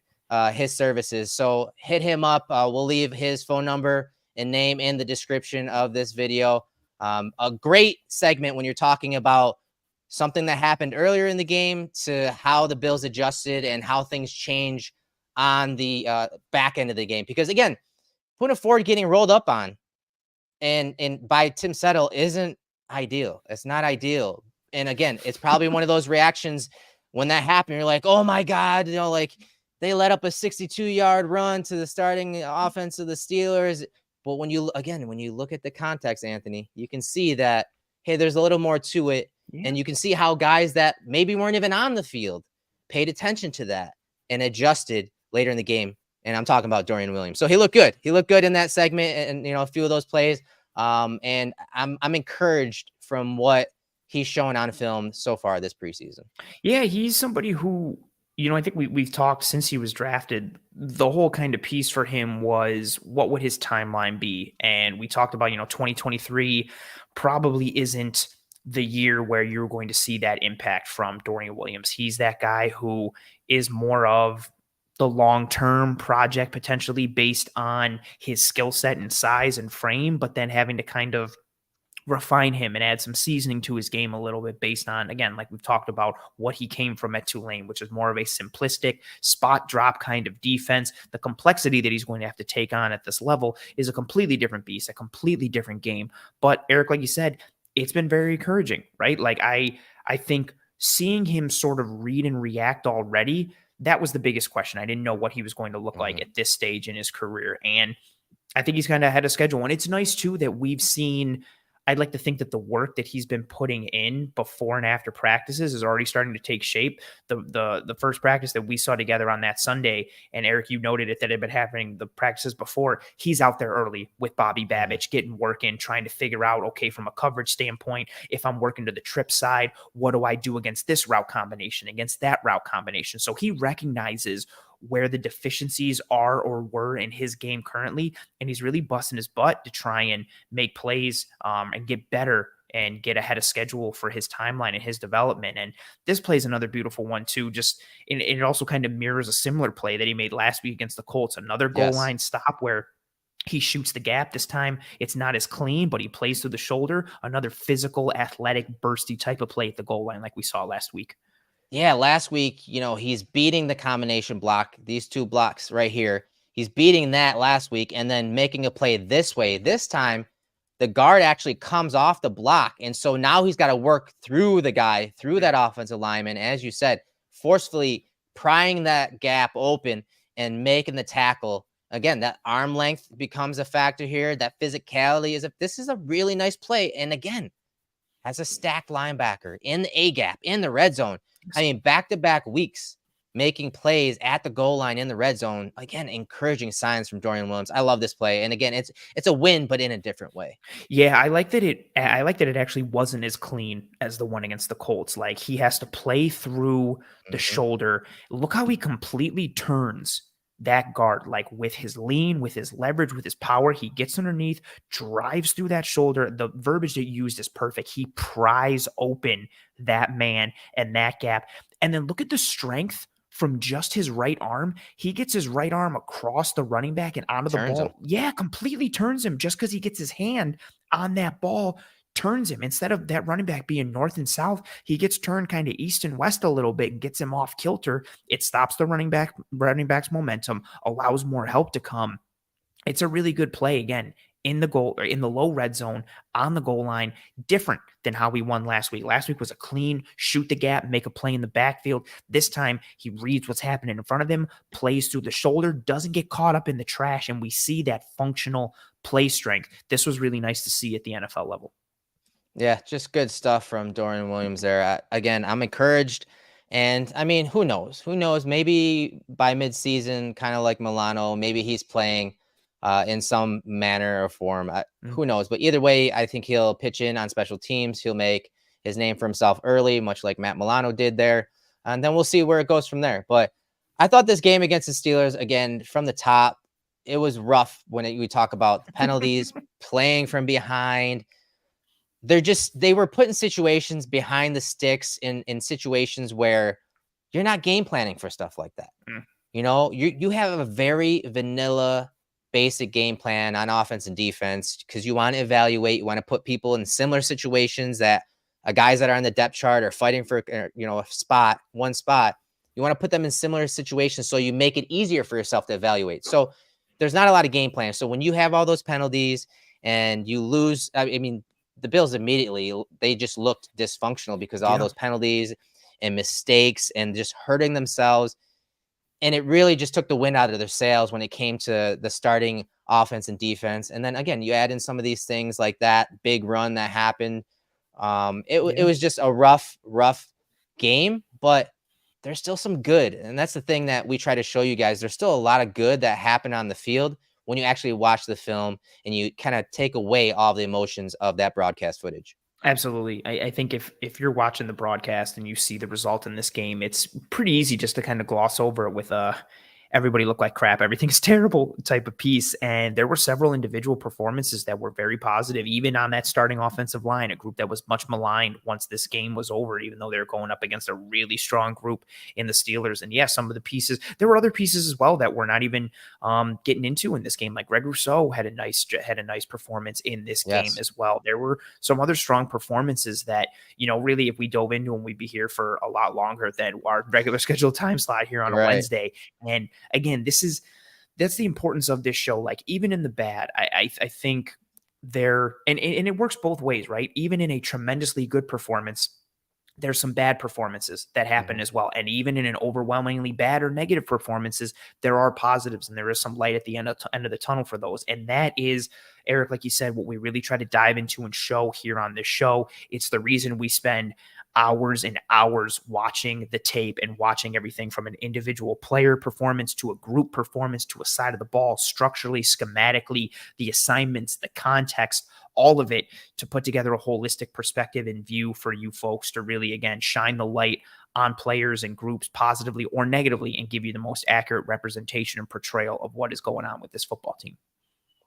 his services. So hit him up. We'll leave his phone number and name in the description of this video. A great segment when you're talking about something that happened earlier in the game to how the Bills adjusted and how things change on the back end of the game. Because again, Poona Ford getting rolled up on and by Tim Settle isn't ideal. It's not ideal. And again, it's probably one of those reactions when that happened. You're like, oh my God, you know, like they let up a 62-yard run to the starting offense of the Steelers. But when you look at the context, Anthony, you can see that, hey, there's a little more to it. Yeah. And you can see how guys that maybe weren't even on the field paid attention to that and adjusted later in the game. And I'm talking about Dorian Williams. So he looked good. He looked good in that segment and, you know, a few of those plays. And I'm encouraged from what he's shown on film so far this preseason. Yeah, he's somebody who, you know, I think we've talked since he was drafted. The whole kind of piece for him was what would his timeline be? And we talked about, you know, 2023 probably isn't the year where you're going to see that impact from Dorian Williams. He's that guy who is more of the long-term project potentially based on his skill set and size and frame, but then having to kind of refine him and add some seasoning to his game a little bit based on, again, like we've talked about, what he came from at Tulane, which is more of a simplistic spot drop kind of defense. The complexity that he's going to have to take on at this level is a completely different beast, a completely different game. But Eric, like you said, it's been very encouraging, right? Like I think seeing him sort of read and react already, that was the biggest question. I didn't know what he was going to look like at this stage in his career. And I think he's kind of ahead of schedule. And it's nice too that we've seen, I'd like to think that the work that he's been putting in before and after practices is already starting to take shape. The first practice that we saw together on that Sunday, and Eric, you noted it, that had been happening the practices before, he's out there early with Bobby Babich, getting work in, trying to figure out, okay, from a coverage standpoint, if I'm working to the trip side, what do I do against this route combination, against that route combination? So he recognizes where the deficiencies are or were in his game currently, and he's really busting his butt to try and make plays and get better and get ahead of schedule for his timeline and his development. And this play is another beautiful one too. Just it also kind of mirrors a similar play that he made last week against the Colts, another goal line stop where He shoots the gap. This time it's not as clean, but he plays through the shoulder. Another physical, athletic, bursty type of play at the goal line like we saw last week. Yeah, last week, he's beating the combination block, these two blocks right here. He's beating that last week and then making a play this way. This time, the guard actually comes off the block. And so now he's got to work through the guy, through that offensive lineman, as you said, forcefully prying that gap open and making the tackle. Again, that arm length becomes a factor here. That physicality this is a really nice play. And again, as a stacked linebacker in the A gap, in the red zone. I mean, back-to-back weeks making plays at the goal line in the red zone. Again, encouraging signs from Dorian Williams. I love this play. And again, it's a win, but in a different way. Yeah, I like that it actually wasn't as clean as the one against the Colts. Like, he has to play through the shoulder. Look how he completely turns that guard, like with his lean, with his leverage, with his power. He gets underneath, drives through that shoulder. The verbiage that you used is perfect. He pries open that man and that gap. And then look at the strength from just his right arm. He gets his right arm across the running back and onto the ball. Yeah, completely turns him just because he gets his hand on that ball. Turns him. Instead of that running back being north and south, he gets turned kind of east and west a little bit and gets him off kilter. It stops the running back's momentum, allows more help to come. It's a really good play again in the goal or in the low red zone on the goal line, different than how we won last week. Last week was a clean shoot the gap, make a play in the backfield. This time he reads what's happening in front of him, plays through the shoulder, doesn't get caught up in the trash, and we see that functional play strength. This was really nice to see at the NFL level. Yeah, just good stuff from Dorian Williams there. Again, I'm encouraged. And I mean, who knows? Who knows? Maybe by midseason, kind of like Milano, maybe he's playing in some manner or form. Who knows? But either way, I think he'll pitch in on special teams. He'll make his name for himself early, much like Matt Milano did there. And then we'll see where it goes from there. But I thought this game against the Steelers, again, from the top, it was rough when we talk about the penalties, playing from behind. They were put in situations behind the sticks in situations where you're not game planning for stuff like that. You have a very vanilla basic game plan on offense and defense because you want to evaluate, you want to put people in similar situations that guys that are on the depth chart are fighting for, one spot. You want to put them in similar situations so you make it easier for yourself to evaluate. So there's not a lot of game plan. So when you have all those penalties and you lose, I mean, the Bills immediately, they just looked dysfunctional because of all those penalties and mistakes and just hurting themselves. And it really just took the wind out of their sails when it came to the starting offense and defense. And then again, you add in some of these things like that big run that happened. It was just a rough game, but there's still some good. And that's the thing that we try to show you guys. There's still a lot of good that happened on the field when you actually watch the film and you kind of take away all the emotions of that broadcast footage. Absolutely. I think if you're watching the broadcast and you see the result in this game, it's pretty easy just to kind of gloss over it with everybody looked like crap, everything's terrible type of piece. And there were several individual performances that were very positive, even on that starting offensive line, a group that was much maligned once this game was over, even though they were going up against a really strong group in the Steelers. And some of the pieces, there were other pieces as well that we're not even getting into in this game. Like Greg Rousseau had a nice performance in this game as well. There were some other strong performances that, really, if we dove into them, we'd be here for a lot longer than our regular scheduled time slot here on a Wednesday. And again, that's the importance of this show. Like, even in the bad, I think and it works both ways, right? Even in a tremendously good performance, there's some bad performances that happen as well. And even in an overwhelmingly bad or negative performances, there are positives and there is some light at the end of the tunnel for those. And that is, Eric, like you said, what we really try to dive into and show here on this show. It's the reason we spend hours and hours watching the tape and watching everything from an individual player performance to a group performance to a side of the ball, structurally, schematically, the assignments, the context, all of it, to put together a holistic perspective and view for you folks to really, again, shine the light on players and groups positively or negatively and give you the most accurate representation and portrayal of what is going on with this football team.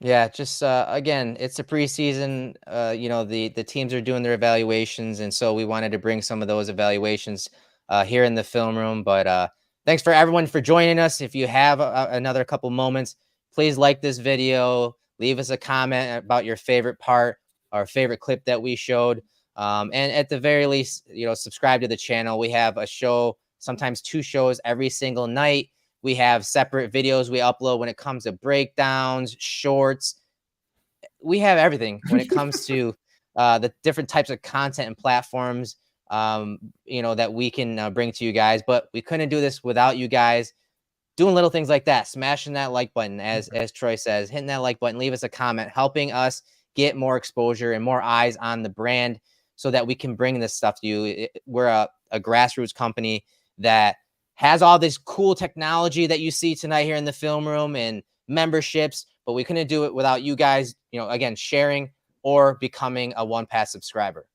Yeah, just again, it's a preseason. The teams are doing their evaluations, and so we wanted to bring some of those evaluations here in the film room. But thanks for everyone for joining us. If you have another couple moments, please like this video, Leave us a comment about your favorite part or favorite clip that we showed. And at the very least, subscribe to the channel. We have a show, sometimes 2 shows every single night. We have separate videos we upload when it comes to breakdowns, shorts. We have everything when it comes to the different types of content and platforms, that we can bring to you guys. But we couldn't do this without you guys doing little things like that, smashing that like button, as Troy says, hitting that like button, leave us a comment, helping us get more exposure and more eyes on the brand so that we can bring this stuff to you. We're a grassroots company that has all this cool technology that you see tonight here in the film room and memberships, but we couldn't do it without you guys, again, sharing or becoming a One Pass subscriber.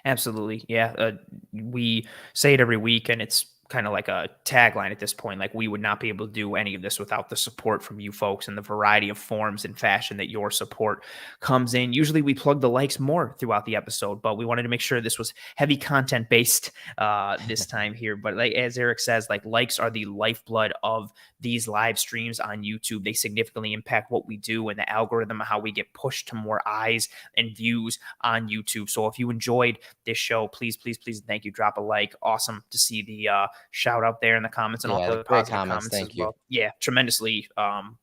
Absolutely. Yeah. We say it every week, and it's kind of like a tagline at this point. Like, we would not be able to do any of this without the support from you folks and the variety of forms and fashion that your support comes in. Usually we plug the likes more throughout the episode, but we wanted to make sure this was heavy content based this time here. But like, as Eric says, like, likes are the lifeblood of these live streams on YouTube. They significantly impact what we do and the algorithm of how we get pushed to more eyes and views on YouTube. So if you enjoyed this show, please, thank you. Drop a like. Awesome to see the shout out there in the comments and all the positive comments thank as you. well. Yeah, tremendously.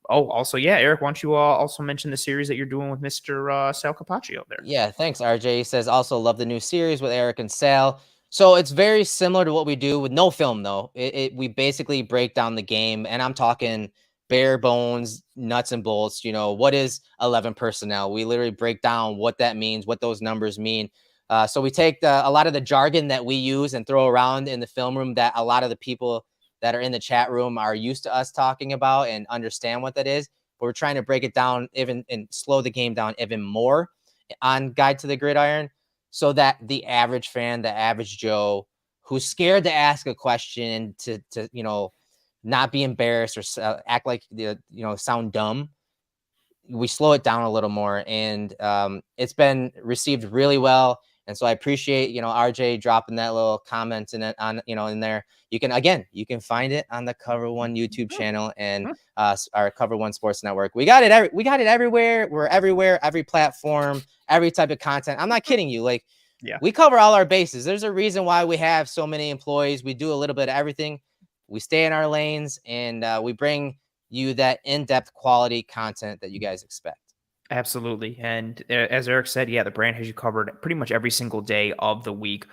Also, yeah, Eric, why don't you also mention the series that you're doing with Mr. Sal Capaccio there? Yeah, thanks, RJ. He says also love the new series with Eric and Sal. So it's very similar to what we do with no film, though. We basically break down the game, and I'm talking bare bones, nuts and bolts. What is 11 personnel? We literally break down what that means, what those numbers mean. So we take a lot of the jargon that we use and throw around in the film room that a lot of the people that are in the chat room are used to us talking about and understand what that is. But we're trying to break it down even and slow the game down even more on Guide to the Gridiron, so that the average fan, the average Joe, who's scared to ask a question, to not be embarrassed or act like sound dumb, we slow it down a little more, and it's been received really well. And so I appreciate RJ dropping that little comment in it in there. You can find it on the Cover One YouTube channel and our Cover One Sports Network. We got it everywhere. We're everywhere, every platform, every type of content. I'm not kidding you. Like, yeah, we cover all our bases. There's a reason why we have so many employees. We do a little bit of everything. We stay in our lanes, and we bring you that in-depth quality content that you guys expect. Absolutely. And as Eric said, yeah, the brand has you covered pretty much every single day of the week.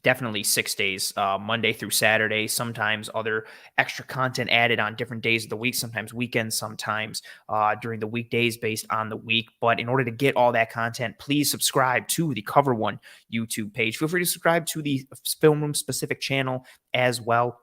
Definitely 6 days, Monday through Saturday, sometimes other extra content added on different days of the week, sometimes weekends, sometimes during the weekdays based on the week. But in order to get all that content, please subscribe to the Cover One YouTube page. Feel free to subscribe to the Film Room specific channel as well.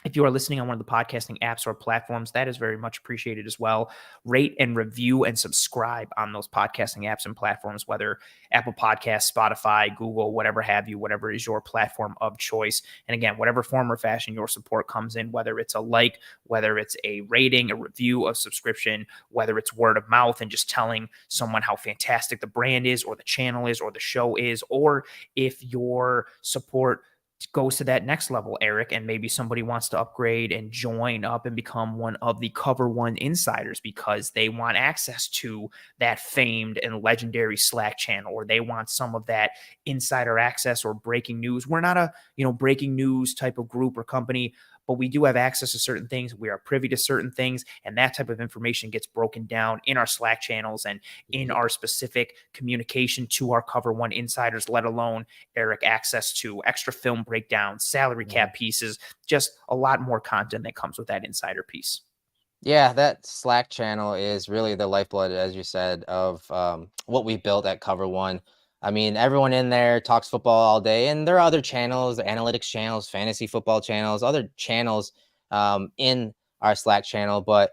If you are listening on one of the podcasting apps or platforms, that is very much appreciated as well. Rate and review and subscribe on those podcasting apps and platforms, whether Apple Podcasts, Spotify, Google, whatever have you, whatever is your platform of choice. And again, whatever form or fashion your support comes in, whether it's a like, whether it's a rating, a review, a subscription, whether it's word of mouth and just telling someone how fantastic the brand is or the channel is or the show is, or if your support goes to that next level, Eric, and maybe somebody wants to upgrade and join up and become one of the Cover One insiders because they want access to that famed and legendary Slack channel, or they want some of that insider access or breaking news. We're not a breaking news type of group or company, but we do have access to certain things. We are privy to certain things, and that type of information gets broken down in our Slack channels and in our specific communication to our Cover One insiders, let alone, Eric, access to extra film breakdowns, salary cap pieces, just a lot more content that comes with that insider piece. Yeah, that Slack channel is really the lifeblood, as you said, of what we built at Cover One. I mean, everyone in there talks football all day, and there are other channels, analytics channels, fantasy football channels, other channels in our Slack channel, but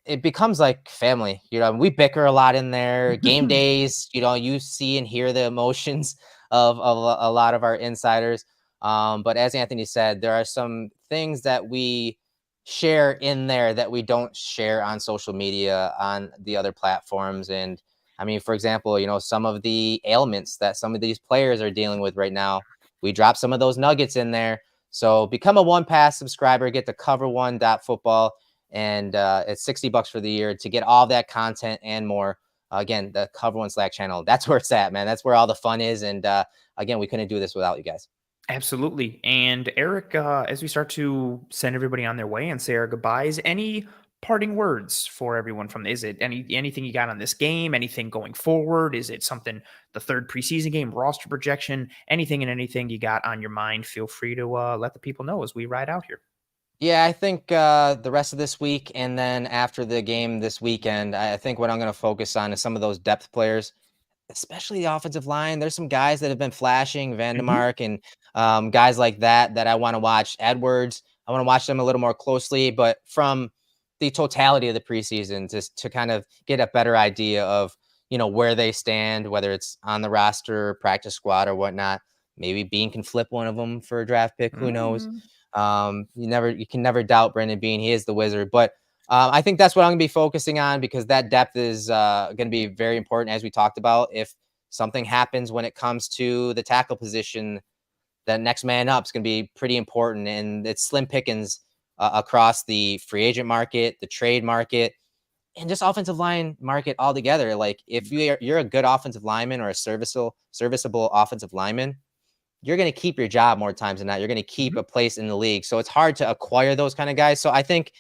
it becomes like family. We bicker a lot in there. Game days, you see and hear the emotions of a lot of our insiders. But as Anthony said, there are some things that we share in there that we don't share on social media, on the other platforms. And I mean, for example, some of the ailments that some of these players are dealing with right now, we drop some of those nuggets in there. So become a One Pass subscriber, get the cover1.football, and it's $60 for the year to get all that content and more. again, the Cover One Slack channel, that's where it's at, man. That's where all the fun is. And again, we couldn't do this without you guys. Absolutely. And Eric, as we start to send everybody on their way and say our goodbyes, any parting words for everyone from, is it anything you got on this game, anything going forward? Is it something, the third preseason game, roster projection, anything and anything you got on your mind? Feel free to let the people know as we ride out here. Yeah, I think the rest of this week and then after the game this weekend, I think what I'm going to focus on is some of those depth players, especially the offensive line. There's some guys that have been flashing, Mhm. Vandemark and guys like that I want to watch. Edwards, I want to watch them a little more closely, but from the totality of the preseason to kind of get a better idea of, where they stand, whether it's on the roster, practice squad or whatnot. Maybe Bean can flip one of them for a draft pick. Who knows? Mm. You can never doubt Brandon Bean. He is the wizard, but I think that's what I'm going to be focusing on because that depth is going to be very important, as we talked about. If something happens when it comes to the tackle position, that next man up is going to be pretty important. And it's slim pickings across the free agent market, the trade market, and just offensive line market altogether. Like if you're a good offensive lineman or a serviceable offensive lineman, you're going to keep your job more times than not. You're going to keep Mhm. a place in the league. So it's hard to acquire those kind of guys. So I think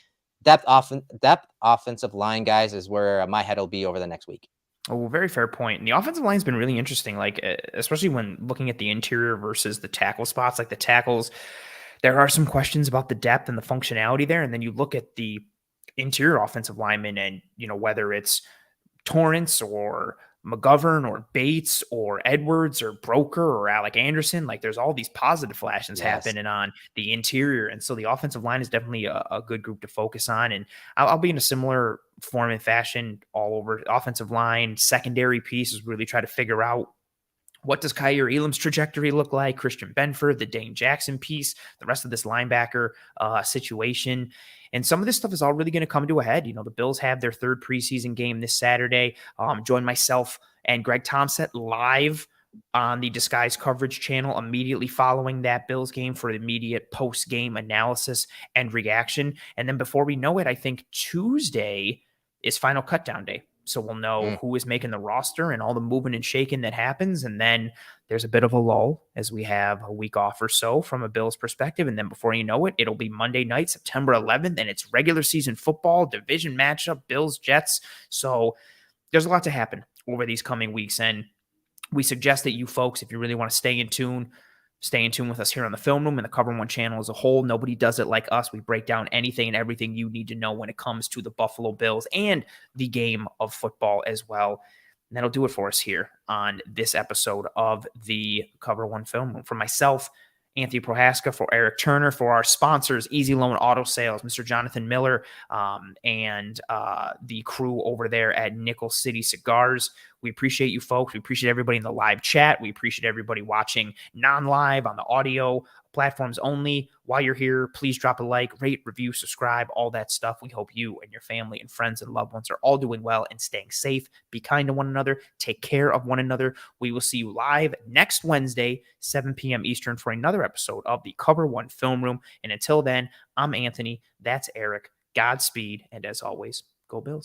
depth offensive line guys is where my head will be over the next week. Oh, very fair point. And the offensive line's been really interesting, like especially when looking at the interior versus the tackle spots. Like the tackles, there are some questions about the depth and the functionality there. And then you look at the interior offensive linemen, and whether it's Torrence or McGovern or Bates or Edwards or Broker or Alec Anderson. Like there's all these positive flashes Yes. happening on the interior. And so the offensive line is definitely a good group to focus on. And I'll be in a similar form and fashion all over. Offensive line, secondary piece is really try to figure out, what does Kaiir Elam's trajectory look like? Christian Benford, the Dane Jackson piece, the rest of this linebacker situation. And some of this stuff is all really going to come to a head. The Bills have their third preseason game this Saturday. Join myself and Greg Thompson live on the Disguise Coverage channel immediately following that Bills game for immediate post-game analysis and reaction. And then before we know it, I think Tuesday is final cutdown day. So we'll know Mm. who is making the roster and all the moving and shaking that happens. And then there's a bit of a lull as we have a week off or so from a Bills perspective. And then before you know it, it'll be Monday night, September 11th, and it's regular season football, division matchup, Bills, Jets. So there's a lot to happen over these coming weeks. And we suggest that you folks, if you really want to stay in tune with us here on the Film Room and the Cover One channel as a whole. Nobody does it like us. We break down anything and everything you need to know when it comes to the Buffalo Bills and the game of football as well. And that'll do it for us here on this episode of the Cover One Film Room. For myself, Anthony Prohaska, for Eric Turner, for our sponsors, Easy Loan Auto Sales, Mr. Jonathan Miller, and the crew over there at Nickel City Cigars. We appreciate you folks. We appreciate everybody in the live chat. We appreciate everybody watching non-live on the audio platforms only. While you're here, please drop a like, rate, review, subscribe, all that stuff. We hope you and your family and friends and loved ones are all doing well and staying safe. Be kind to one another. Take care of one another. We will see you live next Wednesday, 7 p.m. Eastern, for another episode of the Cover One Film Room. And until then, I'm Anthony. That's Eric. Godspeed. And as always, go Bills.